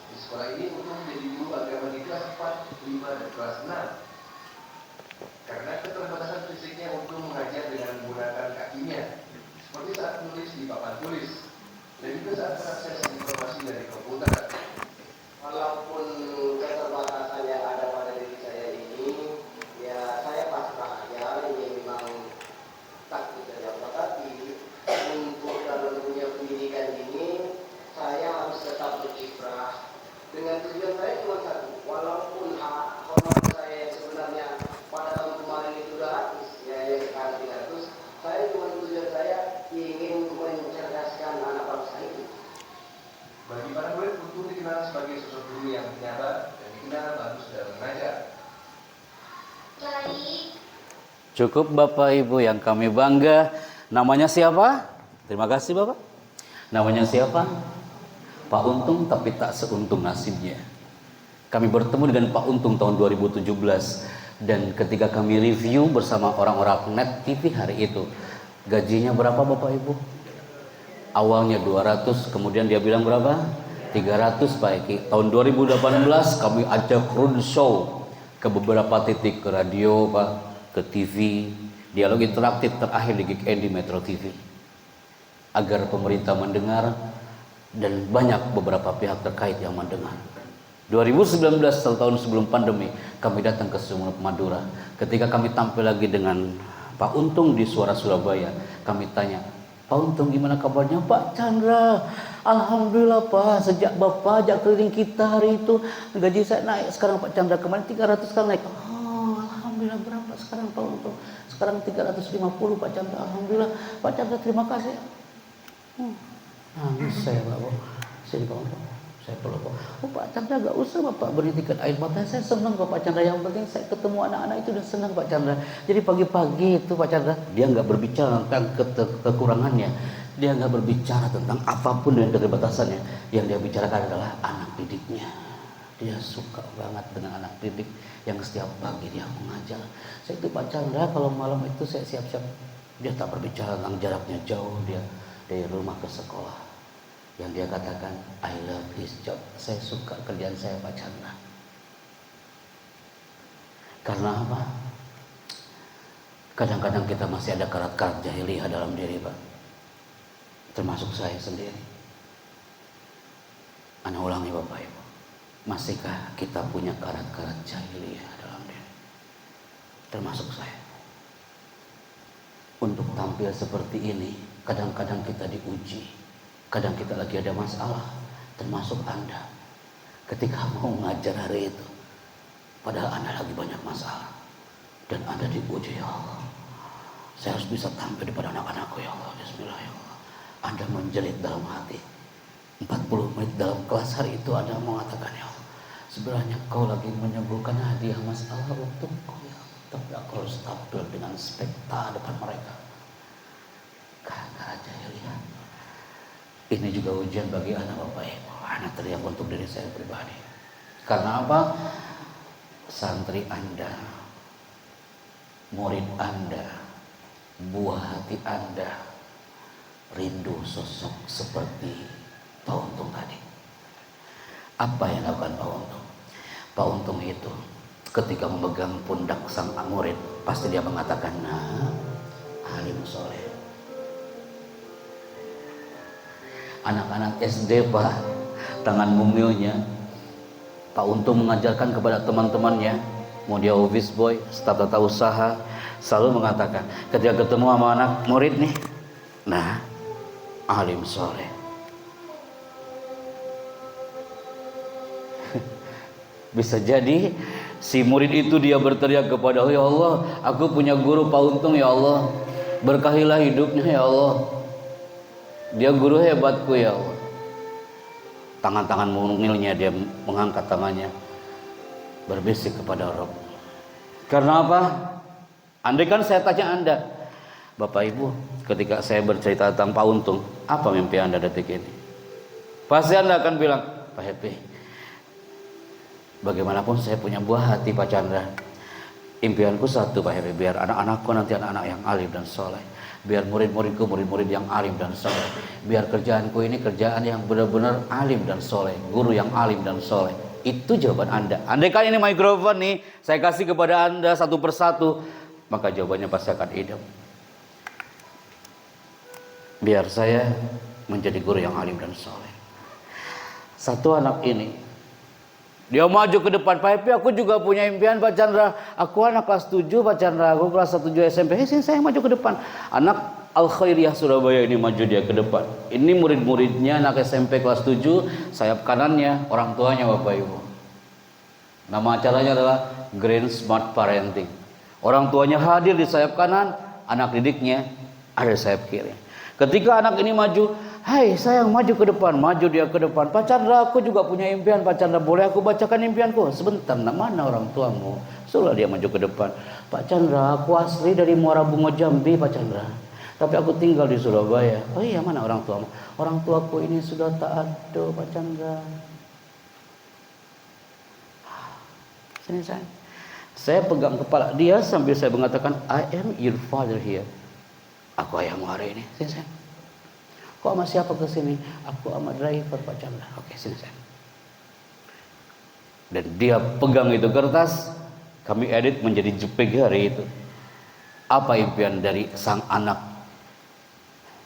Di sekolah ini untuk menjadi guru agama di kelas 4, 5, dan kelas 6. Karena keterbatasan fisiknya untuk mengajar dengan menggunakan kakinya, seperti saat menulis di papan tulis, dan juga saat mengakses informasi dari komputer. Walaupun keterbatasan yang ada pada diri saya ini, ya saya pasrah aja, ini memang takdir dari Allah. Tapi untuk dalam dunia pendidikan ini, saya harus tetap berkiprah. Dengan tujuan saya cuma satu, walaupun honor saya yang sebenarnya pada tahun kemarin itu sudah habis, ya yang sekarang 300, saya cuma tujuan saya ingin mencerdaskan anak bangsa ini. Bagi para murid, untuk dikenal sebagai sosok guru yang penyabar dan dikenal bagus dalam mengajar. Cukup Bapak Ibu yang kami bangga. Namanya siapa? Terima kasih Bapak. Namanya siapa? Pak Untung, tapi tak seuntung nasibnya. Kami bertemu dengan Pak Untung tahun 2017. Dan ketika kami review bersama orang-orang Net TV hari itu, gajinya berapa Bapak Ibu? Awalnya 200, kemudian dia bilang berapa? 300 Pak Eki. Tahun 2018 kami ajak roadshow ke beberapa titik, ke radio Pak, ke TV, dialog interaktif terakhir di Geek di Metro TV, agar pemerintah mendengar dan banyak beberapa pihak terkait yang mendengar. 2019 tahun sebelum pandemi kami datang ke Sumeneb Madura. Ketika kami tampil lagi dengan Pak Untung di Suara Surabaya, kami tanya, Pak Untung gimana kabarnya? Pak Chandra, alhamdulillah Pak, sejak Bapak ajak keliling kita hari itu gaji saya naik. Sekarang Pak Chandra kemarin 300, sekarang naik. Oh, alhamdulillah berapa sekarang Pak Untung? Sekarang 350 Pak Chandra. Alhamdulillah Pak Chandra, terima kasih. Nangis saya Pak. Sini Pak Untung, saya peluk Pak. Oh Pak Chandra, gak usah Bapak berhentikan air mata. Saya senang Pak Chandra. Yang penting saya ketemu anak-anak itu udah senang Pak Chandra. Jadi pagi-pagi itu Pak Chandra, dia nggak berbicara tentang kekurangannya, dia nggak berbicara tentang apapun dan keterbatasannya. Yang dia bicarakan adalah anak didiknya. Dia suka banget dengan anak didik yang setiap pagi dia mengajar. Saya itu Pak Chandra, kalau malam itu saya siap-siap. Dia tak berbicara tentang jaraknya jauh dia dari rumah ke sekolah. Yang dia katakan, I love his job. Saya suka kerjaan saya Pak Chandra. Karena apa? Kadang-kadang kita masih ada karat-karat jahiliyah dalam diri Pak. Termasuk saya sendiri. Ana ulangi Bapak Ibu. Masihkah kita punya karat-karat jahiliyah dalam diri? Termasuk saya. Untuk tampil seperti ini, kadang-kadang kita diuji. Kadang kita lagi ada masalah. Termasuk Anda. Ketika mau ngajar hari itu, padahal Anda lagi banyak masalah. Dan Anda diuji, ya Allah, saya harus bisa tampil depan anak-anakku, ya Allah. Bismillah, ya Allah. Anda menjerit dalam hati. 40 menit dalam kelas hari itu Anda mengatakan, ya Allah, sebenarnya kau lagi menyembuhkan hadiah masalah untukku, ya Allah. Tapi aku harus tampil dengan spekta depan mereka. Karena jahiliyah. Ini juga ujian bagi anak Bapak Ibu. Anak teriak untuk diri saya pribadi. Karena apa? Santri Anda, murid Anda, buah hati Anda rindu sosok seperti Pak Untung tadi. Apa yang dilakukan Pak Untung? Pak Untung itu ketika memegang pundak sang murid, pasti dia mengatakan, nah, alim soleh. Anak-anak SD Pak, tangan mumilnya, Pak Untung mengajarkan kepada teman-temannya, mau dia office boy, staf tata usaha, selalu mengatakan, ketika ketemu sama anak murid nih, nah, alim soleh. Bisa jadi si murid itu dia berteriak kepada, ya Allah, aku punya guru Pak Untung, ya Allah, berkahilah hidupnya, ya Allah, dia guru hebatku, ya Allah. Tangan-tangan mungilnya dia mengangkat tangannya, berbisik kepada Rabb. Karena apa? Andai kan saya tanya Anda, Bapak Ibu, ketika saya bercerita tentang Pak Untung, apa mimpi Anda detik ini? Pasti Anda akan bilang, Pak Happy, bagaimanapun saya punya buah hati Pak Chandra. Impianku satu Pak Happy, biar anak-anakku nanti anak-anak yang alim dan soleh. Biar murid-muridku murid-murid yang alim dan soleh. Biar kerjaanku ini kerjaan yang benar-benar alim dan soleh. Guru yang alim dan soleh. Itu jawaban Anda. Andai kan ini mikrofon nih, saya kasih kepada Anda satu persatu, maka jawabannya pasti akan idem. Biar saya menjadi guru yang alim dan soleh. Satu anak ini, dia maju ke depan, Pak Happy, aku juga punya impian Pak Chandra. Aku anak kelas 7 Pak Chandra, aku kelas 7 SMP. Sini saya maju ke depan. Anak Al-Khairiyah Surabaya ini maju dia ke depan. Ini murid-muridnya anak SMP kelas 7, sayap kanannya orang tuanya Bapak Ibu. Nama acaranya adalah Grand Smart Parenting. Orang tuanya hadir di sayap kanan, anak didiknya ada di sayap kiri. Ketika anak ini maju, hai sayang, maju ke depan. Maju dia ke depan. Pak Chandra, aku juga punya impian Pak Chandra, boleh aku bacakan impianku? Sebentar, mana orang tuamu? Suruh dia maju ke depan. Pak Chandra, aku asli dari Muara Bungo Jambi Pak Chandra, tapi aku tinggal di Surabaya. Oh iya, mana orang tuamu? Orang tuaku ini sudah tak ada Pak Chandra. Sini sayang, Saya pegang kepala dia sambil saya mengatakan, I am your father here. Aku ayahmu hari ini. Sini sayang. Kok sama siapa kesini? Aku sama driver Pak Chandra. Oke, sini sayang. Dan dia pegang itu kertas. Kami edit menjadi JPG hari itu. Apa impian dari sang anak?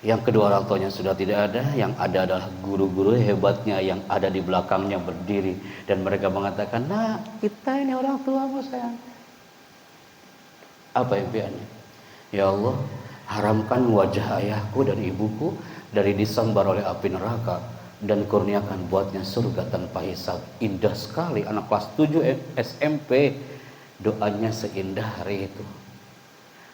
Yang kedua orang tuanya sudah tidak ada, yang ada adalah guru-guru hebatnya yang ada di belakangnya berdiri. Dan mereka mengatakan, nah kita ini orang tuamu sayang. Apa impiannya? Ya Allah, haramkan wajah ayahku dan ibuku dari disambar oleh api neraka. Dan kurniakan buatnya surga tanpa hisab. Indah sekali anak kelas 7 SMP. Doanya seindah hari itu.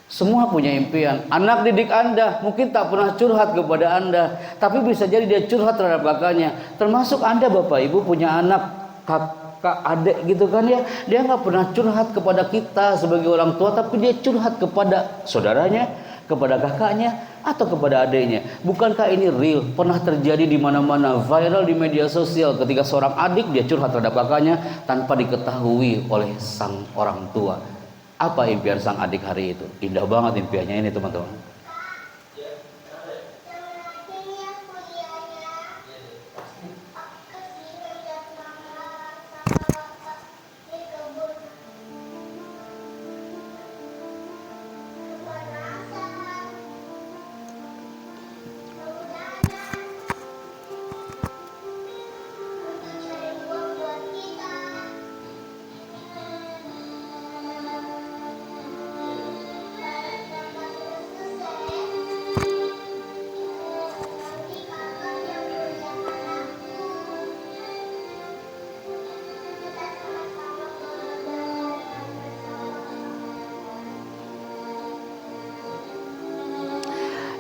Semua punya impian. Anak didik Anda mungkin tak pernah curhat kepada Anda, tapi bisa jadi dia curhat terhadap kakaknya. Termasuk Anda Bapak Ibu punya anak, kakak, adik gitu kan ya. Dia nggak pernah curhat kepada kita sebagai orang tua, tapi dia curhat kepada saudaranya, kepada kakaknya, atau kepada adiknya. Bukankah ini real? Pernah terjadi di mana-mana, viral di media sosial ketika seorang adik dia curhat terhadap kakaknya tanpa diketahui oleh sang orang tua. Apa impian sang adik hari itu? Indah banget impiannya ini teman-teman.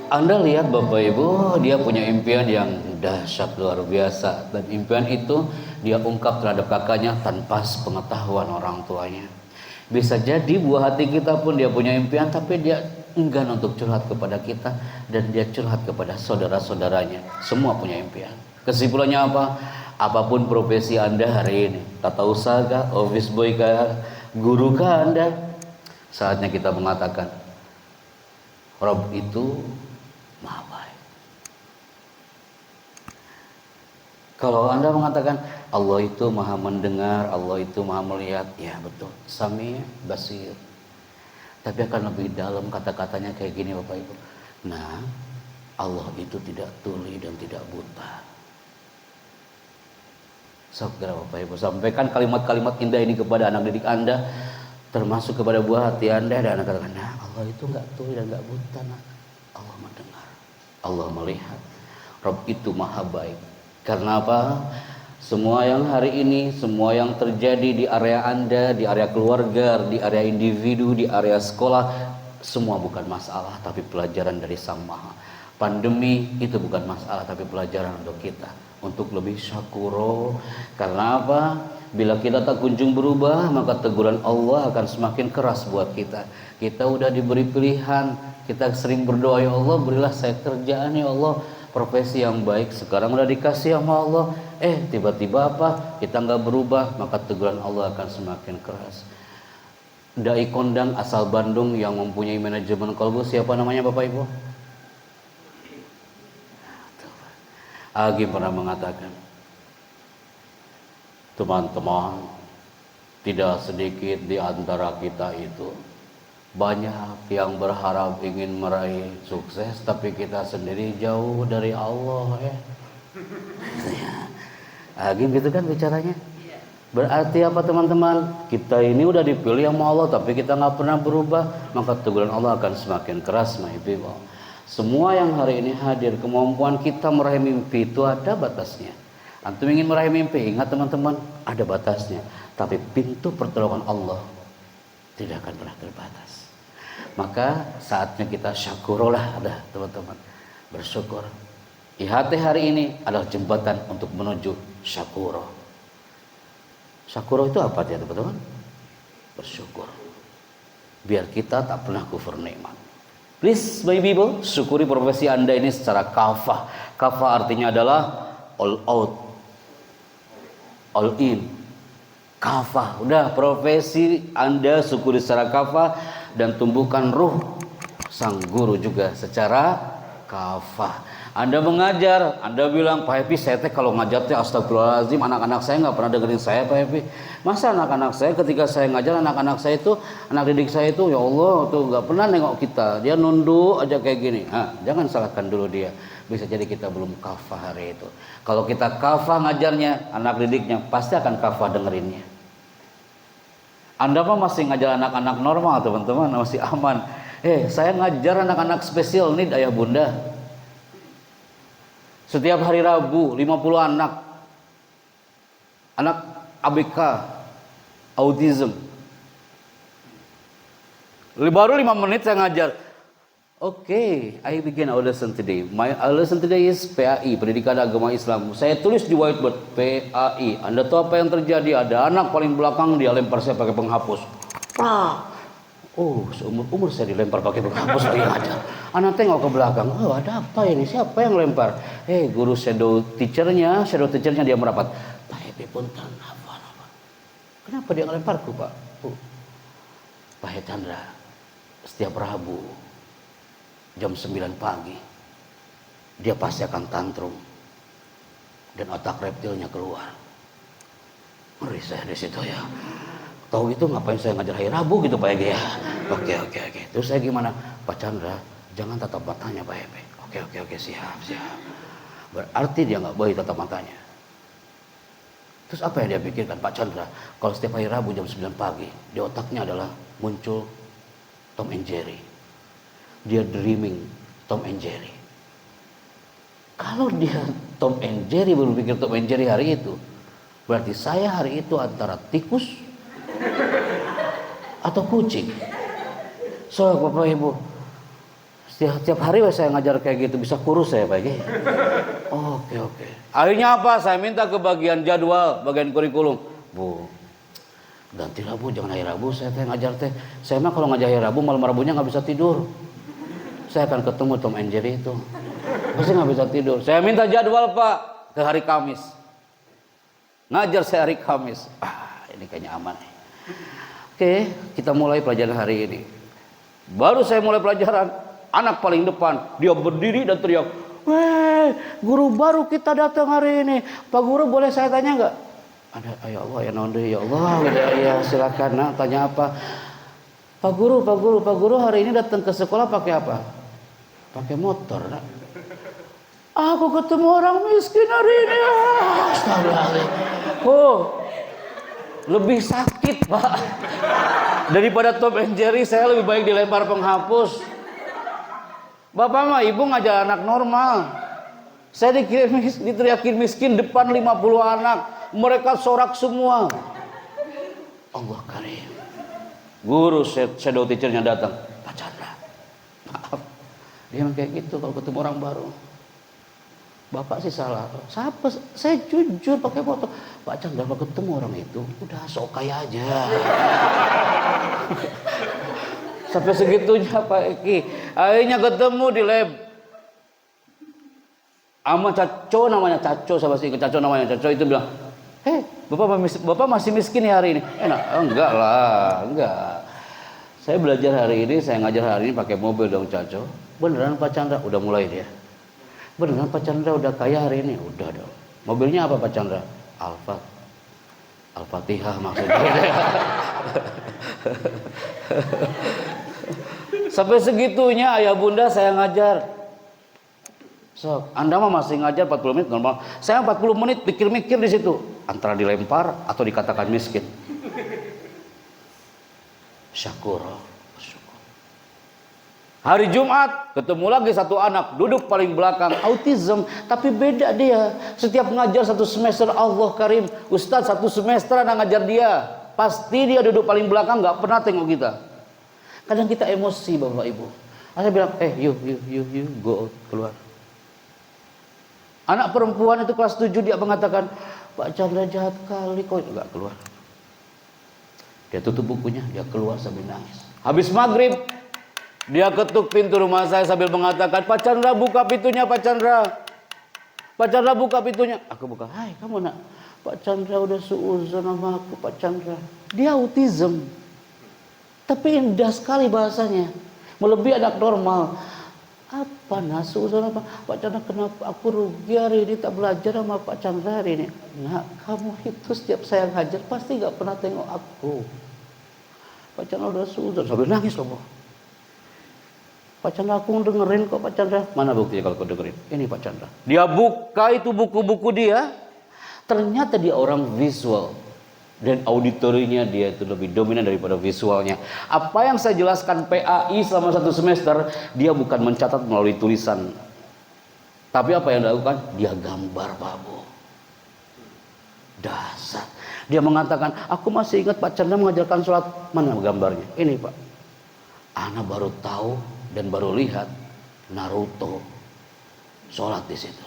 Anda lihat Bapak Ibu, dia punya impian yang dahsyat luar biasa. Dan impian itu dia ungkap terhadap kakaknya tanpa sepengetahuan orang tuanya. Bisa jadi buah hati kita pun dia punya impian, tapi dia enggan untuk curhat kepada kita. Dan dia curhat kepada saudara-saudaranya. Semua punya impian. Kesimpulannya apa? Apapun profesi Anda hari ini, tata usaha kah, office boy kah, guru kah Anda, saatnya kita mengatakan, Rob itu Maha baik. Kalau Anda mengatakan Allah itu Maha mendengar, Allah itu Maha melihat, ya betul, Sami Basir. Tapi akan lebih dalam kata-katanya kayak gini Bapak Ibu. Nah, Allah itu tidak tuli dan tidak buta. Saudara Bapak Ibu, sampaikan kalimat-kalimat indah ini kepada anak didik Anda, termasuk kepada buah hati Anda, dan Anda katakan, nah Allah itu nggak tuli dan nggak buta, nak. Allah mendengar, Allah melihat. Rob itu Maha baik. Karena apa? Semua yang hari ini, semua yang terjadi di area Anda, di area keluarga, di area individu, di area sekolah, semua bukan masalah, tapi pelajaran dari Sang Maha. Pandemi itu bukan masalah, tapi pelajaran untuk kita, untuk lebih syakuro. Karena apa? Bila kita tak kunjung berubah, maka teguran Allah akan semakin keras buat kita. Kita udah diberi pilihan, kita sering berdoa, ya Allah berilah saya kerjaan, ya Allah profesi yang baik. Sekarang udah dikasih sama Allah, tiba-tiba apa? Kita nggak berubah, maka teguran Allah akan semakin keras. Dai kondang asal Bandung yang mempunyai manajemen kolbu, siapa namanya Bapak Ibu? Agi pernah mengatakan, teman-teman, tidak sedikit di antara kita itu banyak yang berharap ingin meraih sukses, tapi kita sendiri jauh dari Allah ya. Gitu kan bicaranya. Berarti apa teman-teman? Kita ini udah dipilih sama Allah, tapi kita nggak pernah berubah, maka teguran Allah akan semakin keras, my people. Semua yang hari ini hadir, kemampuan kita meraih mimpi itu ada batasnya. Antum ingin meraih mimpi, ingat teman-teman, ada batasnya. Tapi pintu pertolongan Allah tidak akan pernah terbatas. Maka saatnya kita syukurlah, ada teman-teman, bersyukur. IHT hari ini adalah jembatan untuk menuju syakuro. Syakuro itu apa ya teman-teman? Bersyukur. Biar kita tak pernah kufur nikmat. Please my people, syukuri profesi Anda ini secara kafah. Kafah artinya adalah all out, all in, kafah. Udah, profesi Anda syukuri secara kafah dan tumbuhkan ruh sang guru juga secara kafah. Anda mengajar, Anda bilang, Pak Happy, saya teh kalau ngajar teh astagfirullahaladzim, anak-anak saya nggak pernah dengerin saya, Pak Happy. Masa anak-anak saya ketika saya ngajar, anak-anak saya itu, anak didik saya itu, ya Allah, tuh nggak pernah nengok kita, dia nunduk aja kayak gini. Nah, jangan salahkan dulu dia. Bisa jadi kita belum kafah hari itu. Kalau kita kafah ngajarnya, anak didiknya pasti akan kafah dengerinnya. Anda mah masih ngajar anak-anak normal, teman-teman, masih aman. Saya ngajar anak-anak spesial need ayah bunda. Setiap hari Rabu 50 anak ABK autism. Baru 5 menit saya ngajar. Oke, I begin our lesson today. My lesson today is PAI, Pendidikan Agama Islam. Saya tulis di whiteboard PAI. Anda tahu apa yang terjadi? Ada anak paling belakang, dia lempar saya pakai penghapus. Seumur-umur saya dilempar pakai penghapus lagi ngajar. Anak tengok ke belakang, ada apa ini? Siapa yang lempar? Guru shadow teachernya dia merapat. Pak Happy punten, apa? Kenapa dia ngelemparku, Pak? Pak Chandra, setiap Rabu jam 9 pagi dia pasti akan tantrum dan otak reptilnya keluar. Ngeri saya di situ ya. Tahu itu ngapain saya ngajar hari Rabu gitu Pak Ege ya. Oke. Terus saya gimana? Pak Chandra, jangan tatap matanya Pak Ege. Oke, siap. Berarti dia nggak boleh tatap matanya. Terus apa yang dia pikirkan Pak Chandra? Kalau setiap hari Rabu jam 9 pagi, di otaknya adalah muncul Tom and Jerry. Dia dreaming Tom and Jerry. Kalau dia Tom and Jerry baru pikir Tom and Jerry hari itu, berarti saya hari itu antara tikus atau kucing. So Bapak Ibu, setiap hari saya ngajar kayak gitu, bisa kurus saya Pak. Oke. Akhirnya apa? Saya minta ke bagian jadwal, bagian kurikulum. Bu, gantilah Bu, jangan hari Rabu saya ngajar teh. Saya mah kalau ngajar hari Rabu, malam Rabunya nggak bisa tidur. Saya akan ketemu Tom and Jerry itu. Pasti nggak bisa tidur. Saya minta jadwal Pak ke hari Kamis. Ngajar saya hari Kamis. Ini kayaknya aman nih. Oke, kita mulai pelajaran hari ini. Baru saya mulai pelajaran, anak paling depan, dia berdiri dan teriak, guru baru kita datang hari ini. Pak Guru boleh saya tanya nggak? Ada, ya Allah, ya nonde, ya Allah, ya silakan. Nah, tanya apa? Pak Guru hari ini datang ke sekolah pakai apa? Pakai motor. Nah. Aku ketemu orang miskin hari ini. Astagfirullahaladzim. Lebih sakit Pak daripada Tom and Jerry. Saya lebih baik dilempar penghapus. Bapak mah ibu ngajar anak normal. Saya diteriakin miskin depan 50 anak. Mereka sorak semua. Allah karim. Guru shadow teachernya datang. Pak Chandra, maaf, dia kayak gitu kalau ketemu orang baru. Bapak sih salah. Siapa? Saya jujur pakai foto. Pak Chandra kalau ketemu orang itu udah sok kaya aja. Sampai segitunya Pak Eki. Akhirnya ketemu di lab. Ama Caco namanya, Caco sama si Caco namanya. Caco itu bilang, Bapak masih miskin ya hari ini? Enak? Enggak lah, enggak. Saya belajar hari ini, saya ngajar hari ini pakai mobil dong Caco. Beneran Pak Chandra? Udah mulai dia. Beneran Pak Chandra udah kaya hari ini? Udah dong. Mobilnya apa Pak Chandra? Al-Fatihah maksudnya. Sampai segitunya ayah bunda saya ngajar. Anda mah masih ngajar 40 menit normal. Saya 40 menit pikir-mikir di situ. Antara dilempar atau dikatakan miskin. Syukur. Hari Jumat ketemu lagi satu anak duduk paling belakang autism, tapi beda dia. Setiap ngajar satu semester, Allah karim, Ustadz satu semester anak ngajar dia, pasti dia duduk paling belakang, nggak pernah tengok kita. Kadang kita emosi Bapak Ibu. Saya bilang, you go out, keluar. Anak perempuan itu kelas 7 dia mengatakan, Pak Chandra jahat kali kok, nggak keluar. Dia tutup bukunya, dia keluar sambil nangis. Habis maghrib dia ketuk pintu rumah saya sambil mengatakan, Pak Chandra buka pintunya, Pak Chandra. Pak Chandra buka pintunya. Aku buka. Hai kamu nak. Pak Chandra udah suuzon sama aku, Pak Chandra. Dia autism. Tapi indah sekali bahasanya. Melebihi anak normal. Apa suuzon apa? Pak Chandra, kenapa aku rugi hari ini tak belajar sama Pak Chandra hari ini? Nah, kamu itu setiap saya ngajar pasti gak pernah tengok aku. Pak Chandra udah suuzon. Sambil nangis loh. Pak Chandra, aku dengerin kok Pak Chandra. Mana buktinya kalau kau dengerin? Ini Pak Chandra. Dia buka itu buku-buku dia. Ternyata dia orang visual. Dan auditorinya dia itu lebih dominan daripada visualnya. Apa yang saya jelaskan PAI selama 1 semester, dia bukan mencatat melalui tulisan. Tapi apa yang dilakukan? Dia gambar, Pak Bu. Dasar. Dia mengatakan, aku masih ingat Pak Chandra mengajarkan sholat. Mana gambarnya? Ini Pak. Ana baru tahu dan baru lihat Naruto sholat di situ.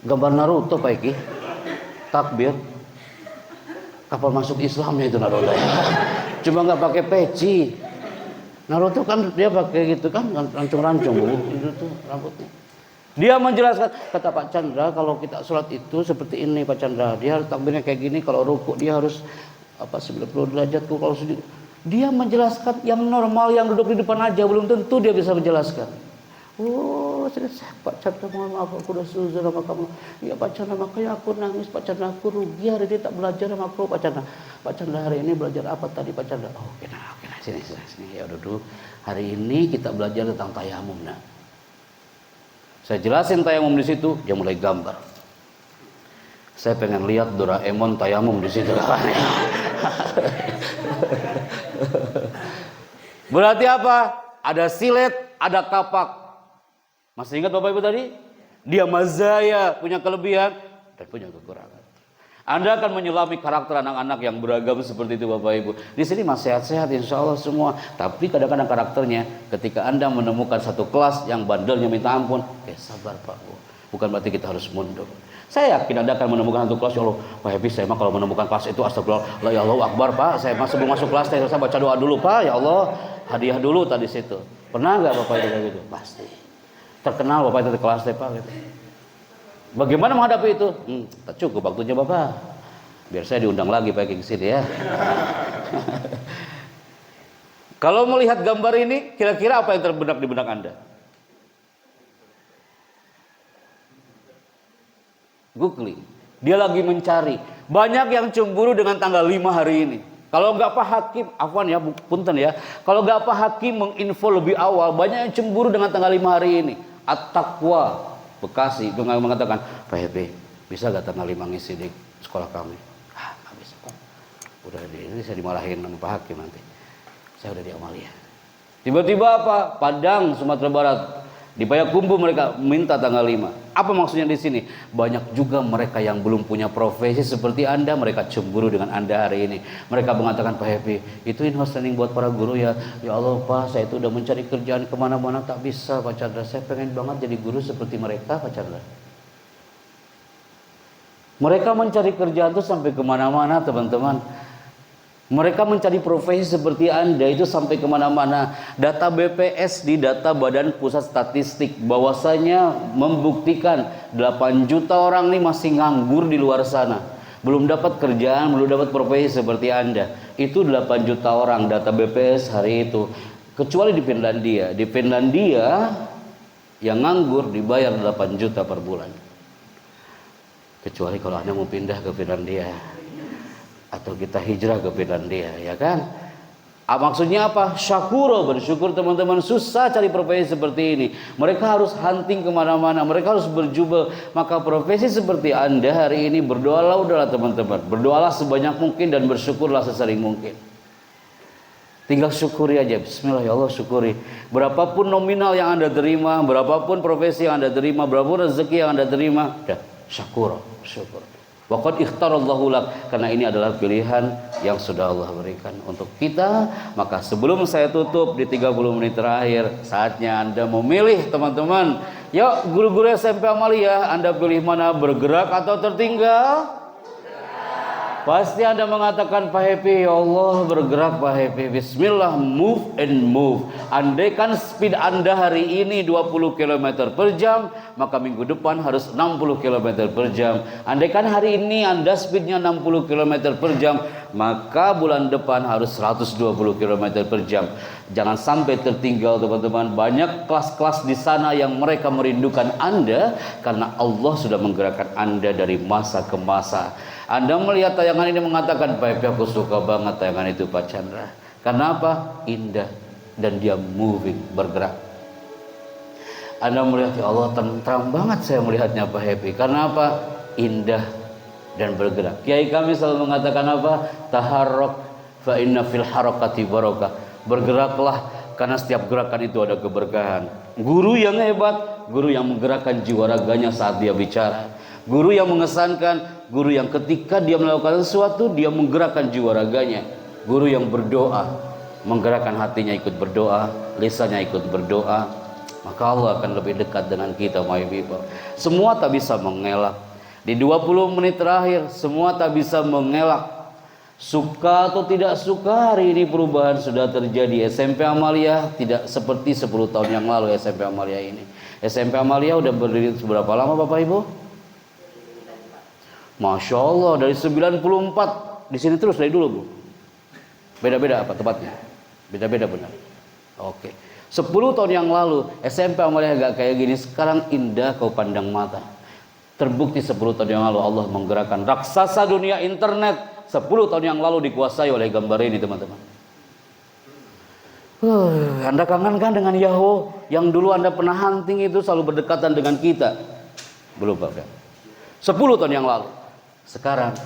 Gambar Naruto Pak Eki. Takbir. Kapal masuk Islamnya itu Naruto. Cuma nggak pakai peci. Naruto kan dia pakai gitu kan, rancung-rancung Bu. Itu tuh rambutnya. Dia menjelaskan, kata Pak Chandra, kalau kita sholat itu seperti ini Pak Chandra. Dia harus takbirnya kayak gini, kalau rukuk dia harus 90 derajat tuh kalau sujud. Dia menjelaskan yang normal, yang duduk di depan aja belum tentu dia bisa menjelaskan. Oh, saya Pak Chandra, mohon maaf aku udah suuzon sama kamu. Ya Pak Chandra, makanya aku nangis Pak Chandra, aku rugi hari ini tak belajar sama aku Pak Chandra. Pak Chandra, hari ini belajar apa tadi Pak Chandra? Oh, oke nah, sini. Ya duduk. Hari ini kita belajar tentang tayamum nah. Saya jelasin tayamum di situ, dia mulai gambar. Saya pengen lihat Doraemon tayamum di situ. Berarti apa? Ada silet, ada kapak. Masih ingat Bapak Ibu tadi? Dia mazaya, punya kelebihan dan punya kekurangan. Anda akan menyelami karakter anak-anak yang beragam seperti itu Bapak Ibu. Di sini masih sehat-sehat insya Allah semua. Tapi kadang-kadang karakternya ketika Anda menemukan satu kelas yang bandelnya minta ampun, sabar Pak Bu. Bukan berarti kita harus mundur. Saya yakin Anda akan menemukan satu kelas, ya Allah, Pak Happy, saya mah kalau menemukan kelas itu astagfirullah, ya Allah Akbar Pak, saya sebelum masuk kelas saya baca doa dulu Pak, ya Allah, hadiah dulu tadi situ. Pernah nggak Bapak itu kayak gitu? Pasti. Terkenal Bapak itu di kelas Pak gitu. Bagaimana menghadapi itu? Tak cukup waktunya Bapak. Biar saya diundang lagi Pak ke sini ya. Kalau melihat gambar ini, kira-kira apa yang terbenak di benak Anda? Googling. Dia lagi mencari. Banyak yang cemburu dengan tanggal 5 hari ini. Kalau nggak Pak Hakim, afwan ya, punten ya. Kalau nggak Pak Hakim menginfo lebih awal, banyak yang cemburu dengan tanggal 5 hari ini. At-Taqwa Bekasi itu mengatakan, Pak Happy, bisa nggak tanggal 5 ngisi di sekolah kami? Nggak bisa Pak. Udah ini saya dimarahin sama Pak Hakim nanti. Saya udah di Amalia. Tiba-tiba apa? Padang, Sumatera Barat. Di Payakumbuh mereka minta tanggal 5. Apa maksudnya di sini? Banyak juga mereka yang belum punya profesi seperti Anda, mereka cemburu dengan Anda hari ini. Mereka mengatakan, Pak Happy, itu in-house training buat para guru ya. Ya Allah Pak, saya itu udah mencari kerjaan kemana-mana tak bisa Pak Chandra. Saya pengen banget jadi guru seperti mereka Pak Chandra. Mereka mencari kerjaan itu sampai kemana-mana teman-teman. Mereka mencari profesi seperti Anda itu sampai kemana-mana. Data BPS di data Badan Pusat Statistik bahwasanya membuktikan 8 juta orang ini masih nganggur di luar sana. Belum dapat kerjaan, belum dapat profesi seperti Anda. Itu 8 juta orang data BPS hari itu. Kecuali di Finlandia. Di Finlandia yang nganggur dibayar 8 juta per bulan. Kecuali kalau Anda mau pindah ke Finlandia. Atau kita hijrah ke Finlandia, ya kan? Maksudnya apa? Syakuro, bersyukur teman-teman. Susah cari profesi seperti ini. Mereka harus hunting kemana-mana. Mereka harus berjubel. Maka profesi seperti Anda hari ini, berdoalah udahlah teman-teman. Berdoalah sebanyak mungkin dan bersyukurlah sesering mungkin. Tinggal syukuri aja. Bismillah ya Allah, syukuri. Berapapun nominal yang Anda terima, berapapun profesi yang Anda terima, berapapun rezeki yang Anda terima, dah syakuro, syukur. Waqad ikhtarallahu lak, karena ini adalah pilihan yang sudah Allah berikan untuk kita. Maka sebelum saya tutup di 30 menit terakhir, saatnya Anda memilih teman-teman. Yuk guru-guru SMP Amalia, Anda pilih mana, bergerak atau tertinggal? Pasti Anda mengatakan, Pak Happy, ya Allah bergerak Pak Happy. Bismillah, move and move. Andaikan speed Anda hari ini 20 km per jam, maka minggu depan harus 60 km per jam. Andaikan hari ini Anda speednya 60 km per jam, maka bulan depan harus 120 km per jam. Jangan sampai tertinggal teman-teman. Banyak kelas-kelas di sana yang mereka merindukan Anda karena Allah sudah menggerakkan Anda dari masa ke masa. Anda melihat tayangan ini mengatakan, Pak, aku suka banget tayangan itu Pak Chandra. Karena apa? Indah dan dia moving, bergerak. Anda melihat, ya Allah tenang banget saya melihatnya Pak Happy. Karena apa? Indah dan bergerak. Kiai kami selalu mengatakan apa? Taharrak fa inna fil harakati barakah. Bergeraklah karena setiap gerakan itu ada keberkahan. Guru yang hebat, guru yang menggerakkan jiwa raganya saat dia bicara. Guru yang mengesankan, guru yang ketika dia melakukan sesuatu dia menggerakkan jiwa raganya. Guru yang berdoa, menggerakkan hatinya ikut berdoa, lisannya ikut berdoa, maka Allah akan lebih dekat dengan kita, my people. Semua tak bisa mengelak. Di 20 menit terakhir semua tak bisa mengelak. Suka atau tidak suka, hari ini perubahan sudah terjadi. SMP Amalia tidak seperti 10 tahun yang lalu. SMP Amalia ini, SMP Amalia udah berdiri seberapa lama Bapak Ibu? Masya Allah, dari 94 di sini terus dari dulu Bu. Beda-beda apa tempatnya? Beda-beda benar. Oke. 10 tahun yang lalu SMP Amalia gak kayak gini. Sekarang indah kau pandang mata. Terbukti 10 tahun yang lalu Allah menggerakkan raksasa dunia internet. 10 tahun yang lalu dikuasai oleh gambar ini teman-teman. Anda kangen kan dengan Yahoo yang dulu Anda pernah hunting itu selalu berdekatan dengan kita? Belum Pak. 10 tahun yang lalu. Sekarang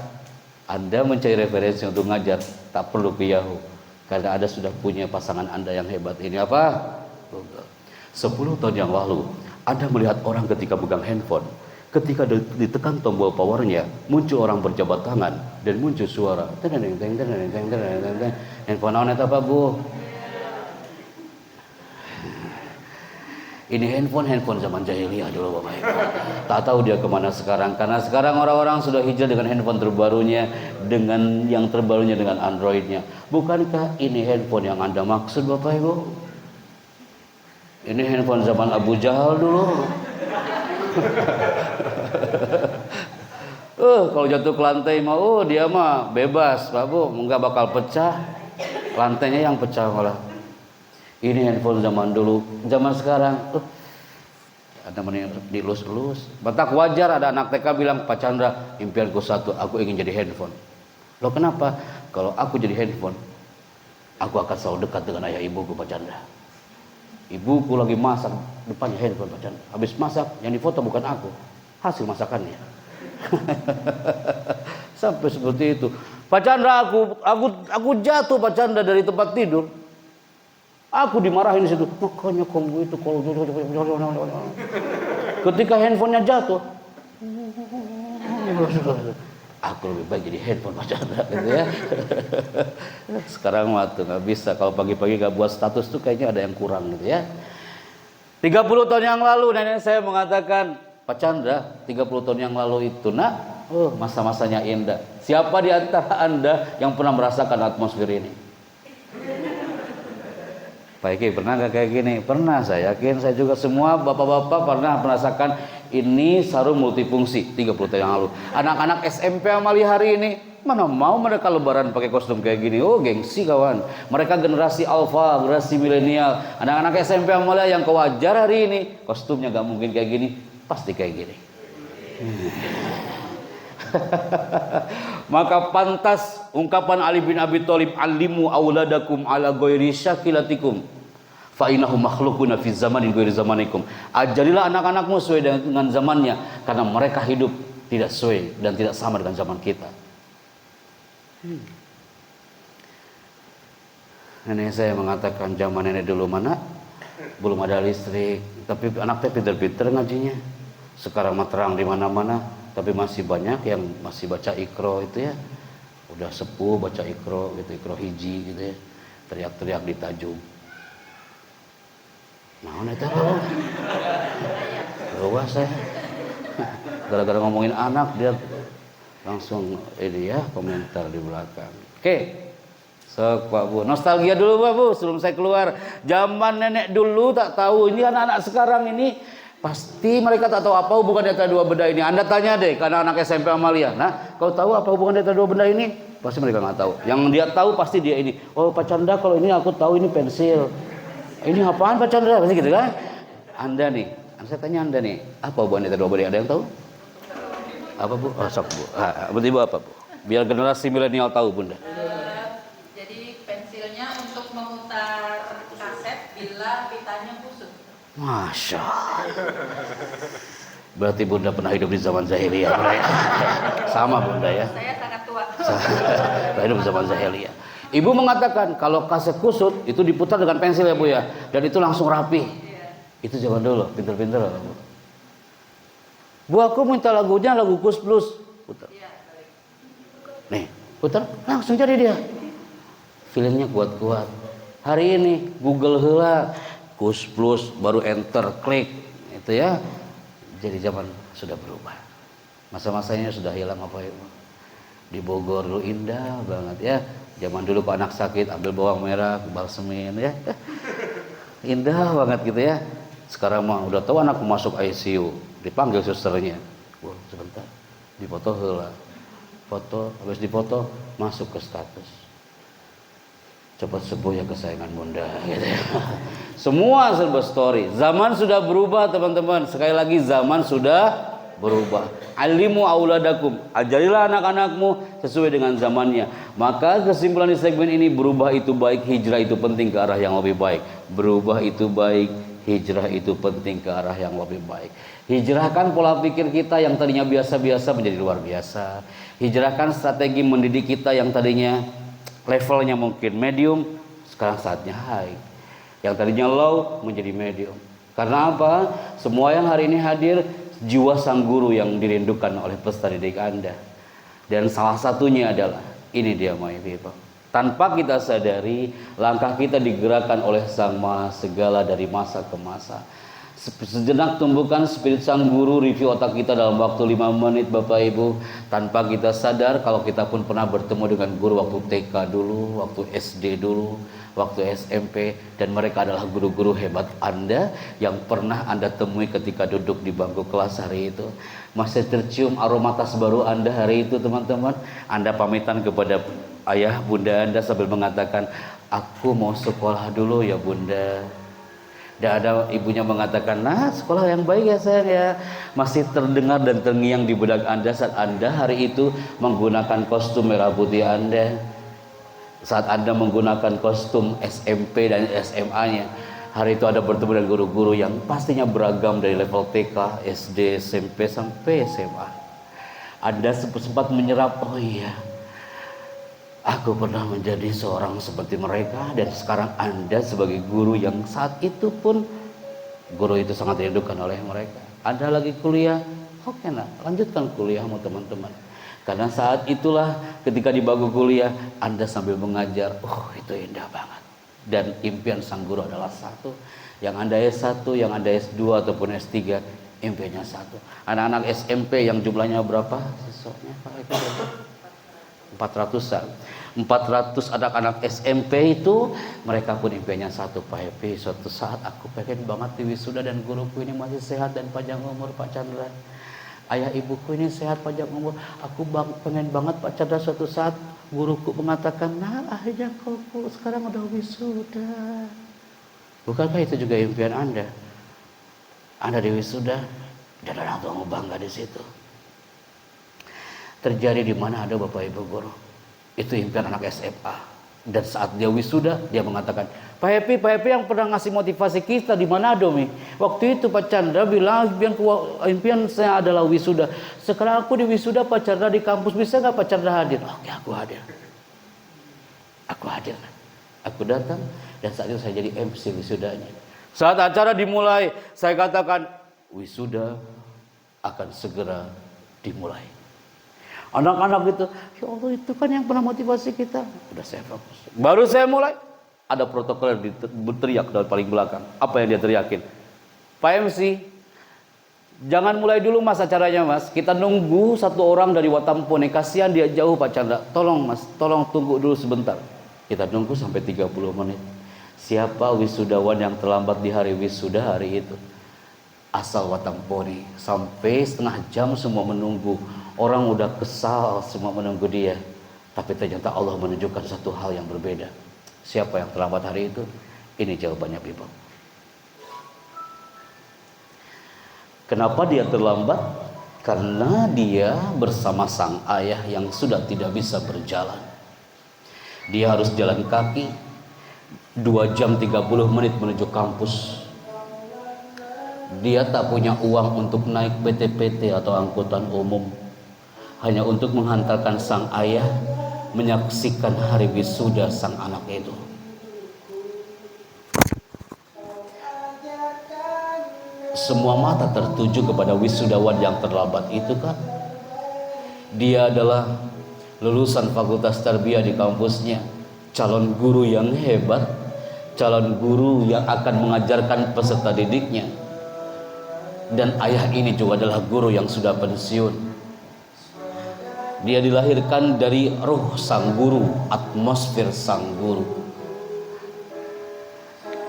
Anda mencari referensi untuk ngajar, tak perlu ke Yahoo karena Anda sudah punya pasangan Anda yang hebat. Ini apa? 10 tahun yang lalu Anda melihat orang ketika pegang handphone, ketika ditekan tombol powernya muncul orang berjabat tangan dan muncul suara handphone onet apa Bu? Ini handphone zaman jahiliyah dulu Bapak Ibu. Tak tahu dia kemana sekarang. Karena sekarang orang-orang sudah hijrah dengan handphone terbarunya, dengan yang terbarunya dengan Androidnya. Bukankah ini handphone yang Anda maksud Bapak Ibu? Ini handphone zaman Abu Jahal dulu. Kalau jatuh ke lantai mah, dia mah bebas Pak Bu, nggak bakal pecah. Lantainya yang pecah malah. Ini handphone zaman dulu, zaman sekarang ada mending dilus-lus. Batak wajar ada anak TK bilang, Pak Chandra, impianku satu, aku ingin jadi handphone. Loh kenapa? Kalau aku jadi handphone, aku akan selalu dekat dengan ayah ibuku Pak Chandra. Ibuku lagi masak, depannya handphone Pak Chandra. Habis masak, yang difoto bukan aku, hasil masakannya. Sampai seperti itu. Pak Chandra, aku jatuh Pak Chandra dari tempat tidur. Aku dimarahin di situ. Makanya kamu itu kalau ketika handphonenya jatuh, aku lebih baik jadi handphone Pak Chandra gitu ya. Sekarang waktu nggak bisa. Kalau pagi-pagi nggak buat status tuh kayaknya ada yang kurang gitu ya. 30 tahun yang lalu nenek saya mengatakan, Pak Chandra, 30 tahun yang lalu itu nak, masa-masanya indah. Siapa di antara Anda yang pernah merasakan atmosfer ini? Pak Eki pernah gak kayak gini? Pernah, saya yakin. Saya juga semua bapak-bapak pernah merasakan ini sarung multifungsi 30 tahun yang lalu. Anak-anak SMP Amalia hari ini, mana mau mereka lebaran pakai kostum kayak gini? Oh gengsi kawan. Mereka generasi alfa, generasi milenial. Anak-anak SMP Amalia yang kewajar hari ini, kostumnya gak mungkin kayak gini. Pasti kayak gini. Maka pantas ungkapan Ali bin Abi Thalib, alimu auladakum ala ghairi syakilatikum fa innahum makhluquna fi zamanin ghairi zamanikum. Ajarilah anak-anakmu sesuai dengan zamannya karena mereka hidup tidak sesuai dan tidak sama dengan zaman kita. Nenek saya mengatakan zaman nenek dulu mana belum ada listrik, tapi anaknya pinter-pinter ngajinya. Sekarang mah terang di mana-mana, tapi masih banyak yang masih baca Iqra itu ya. Udah sepuh baca Iqra gitu, Iqra hiji gitu ya. Teriak-teriak di Tajung. Nah, itu loh. Luas saya. Gara-gara ngomongin anak dia Langsung ini ya komentar di belakang. Oke. Sok Pak Bu, nostalgia dulu Pak Bu sebelum saya keluar. Zaman nenek dulu tak tahu, ini anak-anak sekarang ini pasti mereka tak tahu apa hubungan antara dua benda ini. Anda tanya deh ke anak-anak SMP Amalia. Nah, kau tahu apa hubungan antara dua benda ini? Pasti mereka nggak tahu. Yang dia tahu pasti dia ini. Oh Pak Chandra, kalau ini aku tahu ini pensil. Ini apaan Pak Chandra? Pasti gitu kan? Anda nih, saya tanya Anda nih, apa hubungan antara dua benda? Ada yang tahu? Apa Bu? Oh, sok Bu. Berarti Bu apa Bu? Biar generasi milenial tahu Bunda. Jadi pensilnya untuk memutar kaset bila pitanya kusut. Masya Allah. Berarti Bunda pernah hidup di zaman jahiliyah. Sama Bunda ya. Saya sangat tua. Pernah hidup di zaman jahiliyah. Ibu mengatakan kalau kaset kusut itu diputar dengan pensil ya Bu ya. Dan itu langsung rapi. Itu zaman dulu, pinter-pinter lah Bu. Bu aku minta lagunya lagu Kus Plus. Putar. Nih, putar langsung jadi dia. Filmnya kuat-kuat. Hari ini Google heula Kus Plus baru enter klik itu ya. Jadi zaman sudah berubah. Masa-masanya sudah hilang apa Ibu. Di Bogor dulu indah banget ya. Zaman dulu kalau anak sakit ambil bawang merah, balsemin ya. Indah banget gitu ya. Sekarang mah udah tahu anak masuk ICU, dipanggil susternya. Wah, sebentar. Dipoto heula. Foto, habis dipoto masuk ke status. Cepat sembuh ya kesayangan Bunda gitu ya. Semua serba story. Zaman sudah berubah teman-teman. Sekali lagi zaman sudah berubah. Alimu auladakum, ajarilah anak-anakmu sesuai dengan zamannya. Maka kesimpulan di segmen ini, berubah itu baik, hijrah itu penting ke arah yang lebih baik. Berubah itu baik, hijrah itu penting ke arah yang lebih baik. Hijrahkan pola pikir kita yang tadinya biasa-biasa menjadi luar biasa. Hijrahkan strategi mendidik kita yang tadinya levelnya mungkin medium, sekarang saatnya high. Yang tadinya low menjadi medium. Karena apa? Semua yang hari ini hadir, jiwa sang guru yang dirindukan oleh peserta didik Anda. Dan salah satunya adalah, ini dia my people. Tanpa kita sadari, langkah kita digerakkan oleh Sang Maha Segala dari masa ke masa. Sejenak tumbuhkan spirit sang guru, review otak kita dalam waktu 5 menit Bapak Ibu. Tanpa kita sadar kalau kita pun pernah bertemu dengan guru waktu TK dulu, waktu SD dulu, waktu SMP. Dan mereka adalah guru-guru hebat Anda yang pernah Anda temui ketika duduk di bangku kelas hari itu. Masih tercium aroma tas baru Anda hari itu teman-teman. Anda pamitan kepada ayah bunda Anda sambil mengatakan, aku mau sekolah dulu ya Bunda. Dan ada ibunya mengatakan, nah sekolah yang baik ya sayang ya. Masih terdengar dan terngiang di benak Anda saat Anda hari itu menggunakan kostum merah putih Anda. Saat Anda menggunakan kostum SMP dan SMA-nya. Hari itu Anda bertemu dengan guru-guru yang pastinya beragam dari level TK, SD, SMP sampai SMA. Anda sempat menyerap, oh iya, aku pernah menjadi seorang seperti mereka. Dan sekarang Anda sebagai guru yang saat itu pun guru itu sangat dirindukan oleh mereka. Anda lagi kuliah, oke nak, lanjutkan kuliahmu teman-teman. Karena saat itulah ketika di bangku kuliah Anda sambil mengajar, itu indah banget. Dan impian sang guru adalah satu. Yang Anda S1, yang Anda S2 ataupun S3, impiannya satu. Anak-anak SMP yang jumlahnya berapa siswanya Pak? 400-an. 400 anak-anak SMP itu mereka pun impiannya satu, Pak Happy, suatu saat aku pengen banget di wisuda dan guruku ini masih sehat dan panjang umur Pak Chandra. Ayah ibuku ini sehat panjang umur. Aku pengen banget Pak Chandra suatu saat guruku mengatakan, nah akhirnya kau sekarang udah wisuda. Bukankah itu juga impian Anda? Anda di wisuda dan orang tuamu bangga di situ. Terjadi di mana ada Bapak Ibu guru. Itu impian anak SMA. Dan saat dia wisuda, dia mengatakan, Pak Happy yang pernah ngasih motivasi kita di Manado nih. Waktu itu Pak Chandra bilang impian saya adalah wisuda. Sekarang aku di wisuda Pak Chandra di kampus, bisa nggak Pak Chandra hadir? Oke, aku hadir. Aku hadir. Aku datang dan saat itu saya jadi MC wisudanya. Saat acara dimulai, saya katakan wisuda akan segera dimulai. Anak-anak itu, ya Allah itu kan yang pernah motivasi kita. Udah saya fokus. Baru saya mulai, ada protokol yang berteriak dari paling belakang. Apa yang dia teriakin? Pak MC, Jangan mulai dulu mas acaranya mas. Kita nunggu satu orang dari Watampone. Kasihan dia jauh Pak Chandra. Tolong mas, tolong tunggu dulu sebentar. Kita nunggu sampai 30 menit. Siapa wisudawan yang terlambat di hari wisuda hari itu? Asal Watampone. Sampai setengah jam semua menunggu. Orang udah kesal semua menunggu dia. Tapi ternyata Allah menunjukkan satu hal yang berbeda. Siapa yang terlambat hari itu? Ini jawabannya people. Kenapa dia terlambat? Karena dia bersama sang ayah yang sudah tidak bisa berjalan. Dia harus jalan kaki 2 jam 30 menit menuju kampus. Dia tak punya uang untuk naik PT-PT atau angkutan umum. Hanya untuk menghantarkan sang ayah menyaksikan hari wisuda sang anak itu. Semua mata tertuju kepada wisudawan yang terlambat itu kan. Dia adalah lulusan fakultas tarbiyah di kampusnya, calon guru yang hebat, calon guru yang akan mengajarkan peserta didiknya. Dan ayah ini juga adalah guru yang sudah pensiun. Dia dilahirkan dari ruh sang guru, atmosfer sang guru.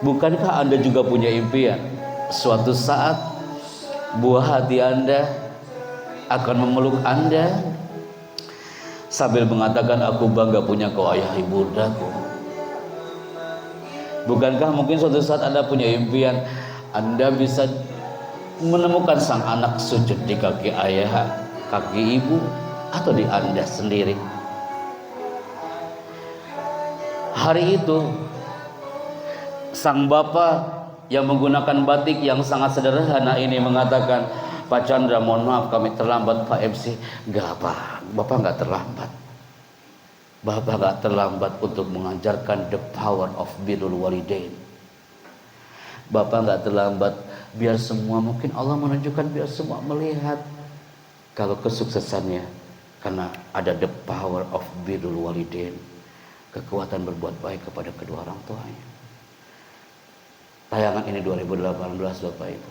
Bukankah Anda juga punya impian? Suatu saat buah hati Anda akan memeluk Anda sambil mengatakan, aku bangga punya kau ayah ibundaku. Bukankah mungkin suatu saat Anda punya impian, Anda bisa menemukan sang anak sujud di kaki ayah, kaki ibu, atau di Anda sendiri. Hari itu sang bapak yang menggunakan batik yang sangat sederhana ini mengatakan, Pak Chandra, mohon maaf kami terlambat Pak MC. Gak apa, Bapak gak terlambat. Bapak gak terlambat untuk mengajarkan the power of birrul walidain. Bapak gak terlambat biar semua, mungkin Allah menunjukkan biar semua melihat kalau kesuksesannya karena ada the power of birrul walidain, kekuatan berbuat baik kepada kedua orang tuanya. Tayangan ini 2018 Bapak Ibu.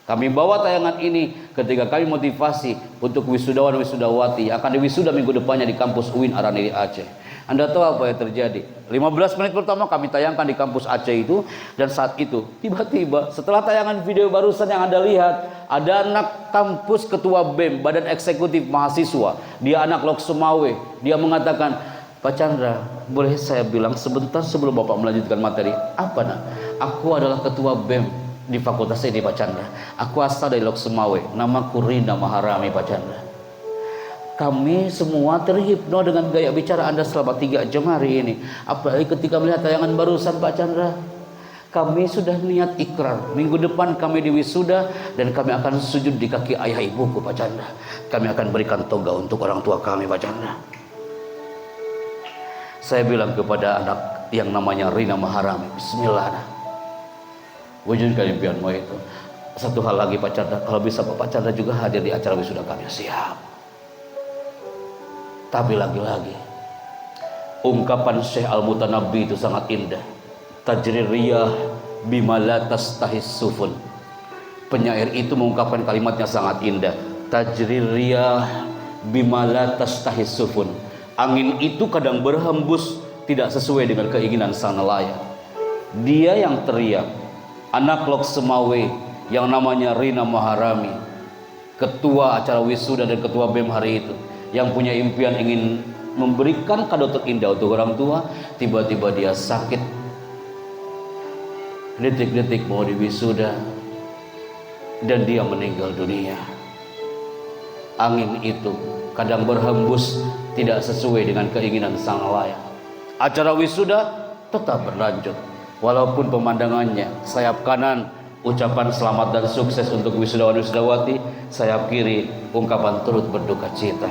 Kami bawa tayangan ini ketika kami motivasi untuk wisudawan wisudawati akan diwisuda minggu depannya di kampus UIN Araniri Aceh. Anda tahu apa yang terjadi? 15 menit pertama kami tayangkan di kampus Aceh itu, dan saat itu tiba-tiba setelah tayangan video barusan yang Anda lihat, ada anak kampus ketua BEM, Badan Eksekutif Mahasiswa, dia anak Lok Sumawe, dia mengatakan, Pak Chandra, boleh saya bilang sebentar sebelum Bapak melanjutkan materi? Apa nak? Aku adalah ketua BEM di fakultas ini Pak Chandra. Aku asal dari Lok Sumawe. Namaku Rina Maharami Pak Chandra. Kami semua terhipno dengan gaya bicara Anda selama 3 jam hari ini. Apalagi ketika melihat tayangan barusan Pak Chandra. Kami sudah niat ikrar, minggu depan kami diwisuda dan kami akan sujud di kaki ayah ibuku Pak Chandra. Kami akan berikan toga untuk orang tua kami Pak Chandra. Saya bilang kepada anak yang namanya Rina Maharami, bismillah nak, wujudkan impianmu itu. Satu hal lagi Pak Chandra, kalau bisa Pak Chandra juga hadir di acara wisuda kami. Siap. Tapi lagi-lagi ungkapan Syekh Al-Mutanabbi itu sangat indah. Tajri riyah bima la tastahis sufun. Penyair itu mengungkapkan kalimatnya sangat indah. Tajri riyah bima la tastahis sufun. Angin itu kadang berhembus tidak sesuai dengan keinginan sang nelayan. Dia yang teriak, anak Lok Sumawe yang namanya Rina Maharami, ketua acara wisuda dan ketua BEM hari itu, yang punya impian ingin memberikan kado terindah untuk orang tua, tiba-tiba dia sakit. Detik-detik mau diwisuda dan dia meninggal dunia. Angin itu kadang berhembus tidak sesuai dengan keinginan sang nelayan. Acara wisuda tetap berlanjut walaupun pemandangannya sayap kanan ucapan selamat dan sukses untuk wisudawan wisudawati, sayap kiri ungkapan turut berduka cita.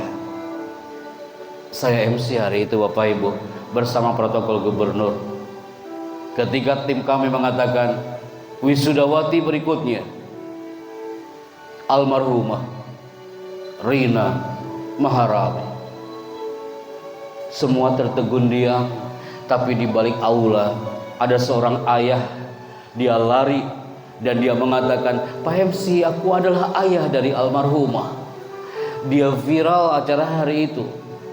Saya MC hari itu Bapak Ibu bersama protokol gubernur. Ketika tim kami mengatakan wisudawati berikutnya almarhumah Rina Maharami, semua tertegun diam. Tapi di balik aula ada seorang ayah. Dia lari Dan dia mengatakan, Pak MC, aku adalah ayah dari almarhumah. Dia viral acara hari itu.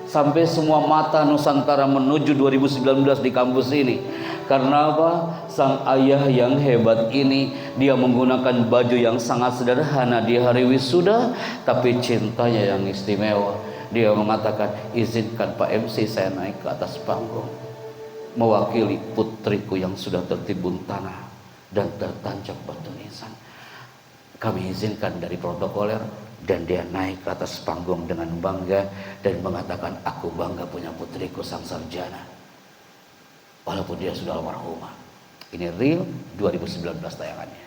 Sampai semua mata Nusantara menuju 2019 di kampus ini. Karena apa? Sang ayah yang hebat ini, dia menggunakan baju yang sangat sederhana di hari wisuda, tapi cintanya yang istimewa. Dia mengatakan, izinkan Pak MC saya naik ke atas panggung, mewakili putriku yang sudah tertimbun tanah dan tertancap batu nisan. Kami izinkan dari protokoler. Dan dia naik ke atas panggung dengan bangga dan mengatakan, aku bangga punya putriku sang sarjana, walaupun dia sudah almarhumah. Ini real 2019 tayangannya.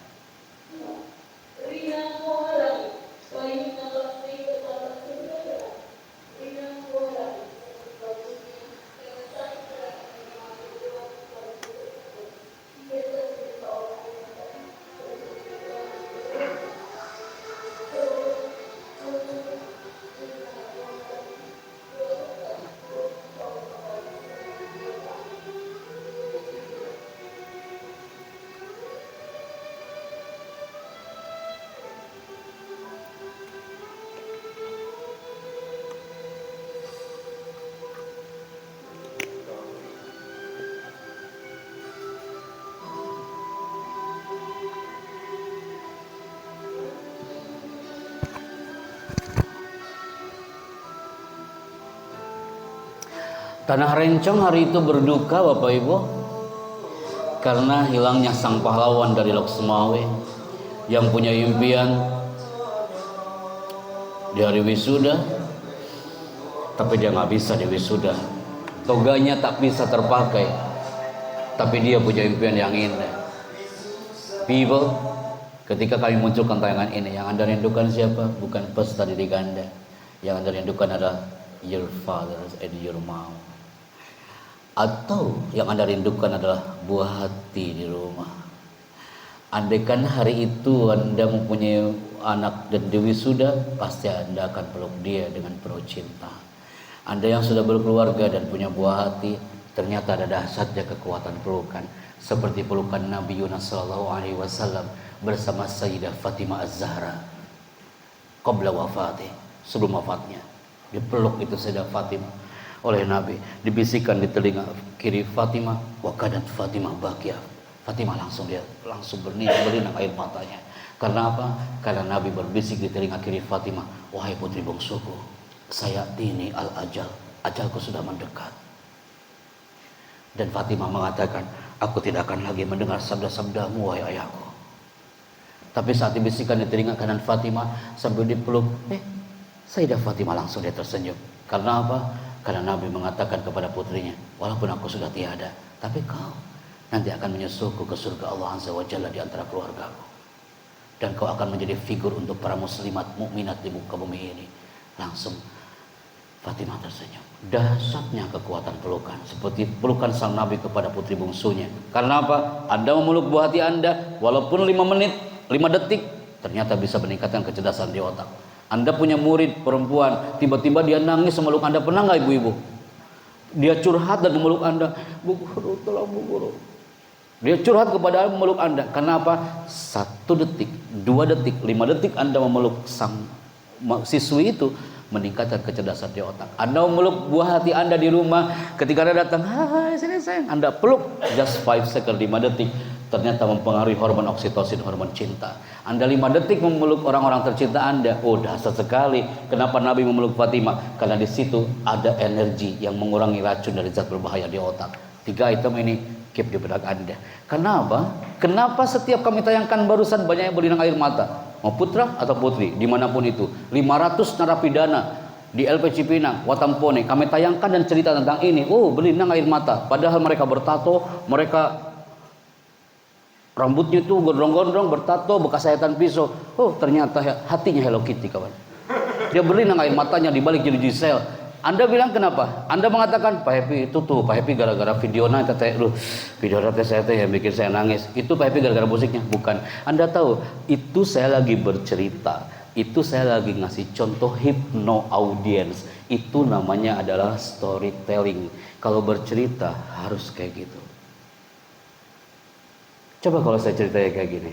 Tanah Rencong hari itu berduka Bapak Ibu, karena hilangnya sang pahlawan dari Lok Sumawe yang punya impian di hari wisuda, tapi dia nggak bisa di wisuda. Toganya tak bisa terpakai, tapi dia punya impian yang indah. People, ketika kami munculkan tayangan ini, yang Anda rindukan siapa? Bukan pesta di ganda. Yang Anda rindukan adalah your father and your mom. Atau yang Anda rindukan adalah buah hati di rumah. Andaikan hari itu Anda mempunyai anak dan di wisuda, pasti Anda akan peluk dia dengan penuh cinta. Anda yang sudah berkeluarga dan punya buah hati, ternyata ada dahsyatnya kekuatan pelukan, seperti pelukan Nabi Yunus SAW bersama Sayyidah Fatimah Az-Zahra qabla wafatih, sebelum wafatnya. Dipeluk itu Sayyidah Fatimah oleh Nabi, dibisikkan di telinga kiri Fatimah, wa kadat Fatimah bakia. Fatimah langsung berlinang air matanya. Karena apa? Karena Nabi berbisik di telinga kiri Fatimah, wahai putri bungsuku, saya tini al ajal, ajalku sudah mendekat. Dan Fatimah mengatakan, aku tidak akan lagi mendengar sabda-sabdamu wahai ayahku. Tapi saat dibisikkan di telinga kanan Fatimah sambil dipeluk, Sayyidah Fatimah langsung dia tersenyum. Karena apa? Karena Nabi mengatakan kepada putrinya, walaupun aku sudah tiada, tapi kau nanti akan menyusulku ke surga Allah Azza wa Jalla di antara keluargaku. Dan kau akan menjadi figur untuk para muslimat mukminat di muka bumi ini. Langsung Fatimah tersenyum. Dahsyatnya kekuatan pelukan, seperti pelukan sang Nabi kepada putri bungsunya. Karena apa? Anda memeluk buah hati Anda, walaupun 5 menit, 5 detik, ternyata bisa meningkatkan kecerdasan di otak. Anda punya murid perempuan, tiba-tiba dia nangis memeluk Anda. Pernah nggak ibu-ibu? Dia curhat dan memeluk Anda. Bu guru, tolong bu guru. Dia curhat kepada Anda, memeluk Anda. Karena apa? 1 detik, 2 detik, 5 detik Anda memeluk sang siswi itu, meningkatkan kecerdasan di otak. Anda memeluk buah hati Anda di rumah, ketika Anda datang, hai sini sayang, Anda peluk, just 5 second, 5 detik, ternyata mempengaruhi hormon oksitosin, hormon cinta. Anda 5 detik memeluk orang-orang tercinta Anda, oh dahsyat sekali. Kenapa Nabi memeluk Fatimah? Karena di situ ada energi yang mengurangi racun dari zat berbahaya di otak. 3 item ini keep di benak Anda. Kenapa? Kenapa setiap kami tayangkan barusan banyak yang berlinang air mata? Mau putra atau putri, dimanapun itu. 500 narapidana di LP Cipinang, Watampone, kami tayangkan dan cerita tentang ini. Oh, berlinang air mata. Padahal mereka bertato, mereka rambutnya tuh gondrong-gondrong, bertato, bekas sayatan pisau. Oh, ternyata hatinya Hello Kitty, kawan. Dia berlinang air matanya di balik jeruji sel. Anda bilang kenapa? Anda mengatakan, Pak Happy itu tuh, Pak Happy gara-gara video nanti video saya yang bikin saya nangis. Itu Pak Happy gara-gara musiknya, bukan. Anda tahu, itu saya lagi bercerita. Itu saya lagi ngasih contoh hypno audience. Itu namanya adalah storytelling. Kalau bercerita harus kayak gitu. Coba kalau saya ceritanya kayak gini.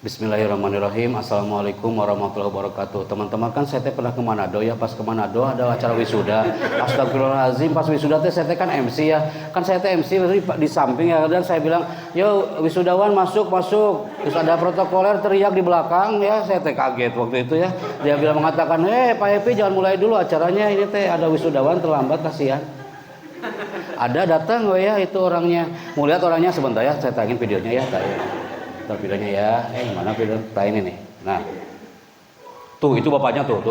Bismillahirrahmanirrahim. Assalamualaikum warahmatullahi wabarakatuh. Teman-teman, kan saya pernah ke Manado ya. Pas ke Manado ada acara wisuda. Astagfirullahaladzim, pas wisuda saya kan MC ya. Kan saya MC di samping ya. Dan saya bilang, yo wisudawan masuk. Terus ada protokoler teriak di belakang ya. Saya kaget waktu itu ya. Dia bilang mengatakan, Pak Epi jangan mulai dulu acaranya. Ini ada wisudawan terlambat, kasihan. Ada datang ya itu orangnya. Mau lihat orangnya sebentar ya. Saya tagin videonya ya. Ntar videonya ya, mana video ini nih. Nah, tuh itu bapaknya tuh.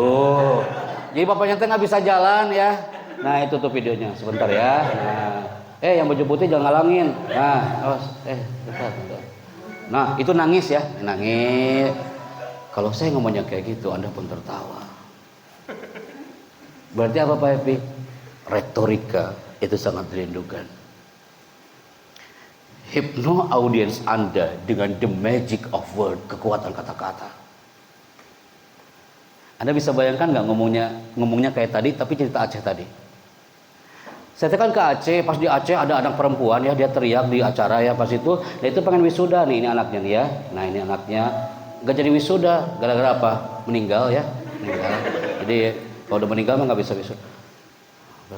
Jadi bapaknya teh nggak bisa jalan ya. Nah itu tuh videonya, sebentar ya. Nah, yang baju putih jangan ngalangin. Nah, bentar. Nah itu nangis ya, nangis. Kalau saya ngomongnya kayak gitu, Anda pun tertawa. Berarti apa Pak Epi? Retorika itu sangat dirindukan. Hipno audiens Anda dengan the magic of word, kekuatan kata-kata. Anda bisa bayangkan nggak ngomongnya kayak tadi, tapi cerita Aceh tadi. Saya kan ke Aceh, pas di Aceh ada anak perempuan ya, dia teriak di acara ya pas itu. Dia itu pengen wisuda nih, ini anaknya nih ya. Nah ini anaknya nggak jadi wisuda, gara-gara apa? Meninggal ya, meninggal. Jadi kalau udah meninggal mah nggak bisa wisuda.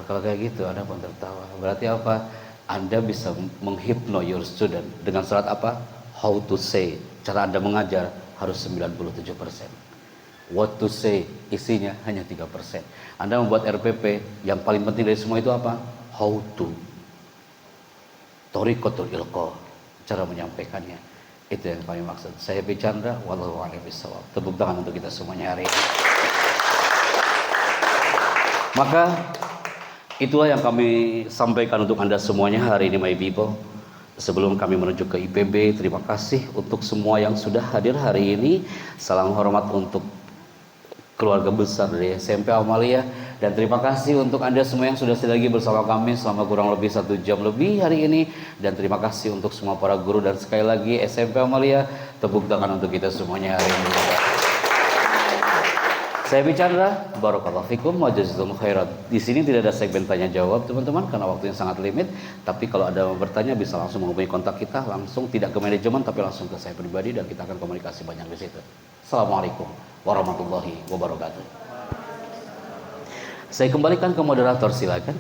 Kalau kayak gitu, Anda pun tertawa. Berarti apa? Anda bisa menghipno your student dengan syarat apa? How to say. Cara Anda mengajar harus 97%. What to say, isinya hanya 3%. Anda membuat RPP, yang paling penting dari semua itu apa? How to. Thoriqatul ilqa, cara menyampaikannya. Itu yang kami maksud. Saya Epi Chandra, wallahu a'lam bishawab. Tepuk tangan untuk kita semuanya hari ini. Maka itulah yang kami sampaikan untuk Anda semuanya hari ini, my people. Sebelum kami menuju ke IPB, terima kasih untuk semua yang sudah hadir hari ini. Salam hormat untuk keluarga besar dari SMP Amalia. Dan terima kasih untuk Anda semua yang sudah lagi bersama kami selama kurang lebih 1 jam lebih hari ini. Dan terima kasih untuk semua para guru. Dan sekali lagi SMP Amalia, tepuk tangan untuk kita semuanya hari ini. Saya Epi Chandra, barakallahu fikum wa jazakumullahu khairan. Di sini tidak ada segmen tanya jawab teman-teman karena waktunya sangat limit. Tapi kalau ada yang bertanya bisa langsung menghubungi kontak kita, langsung tidak ke manajemen tapi langsung ke saya pribadi dan kita akan komunikasi banyak di situ. Assalamualaikum warahmatullahi wabarakatuh. Saya kembalikan ke moderator, silakan.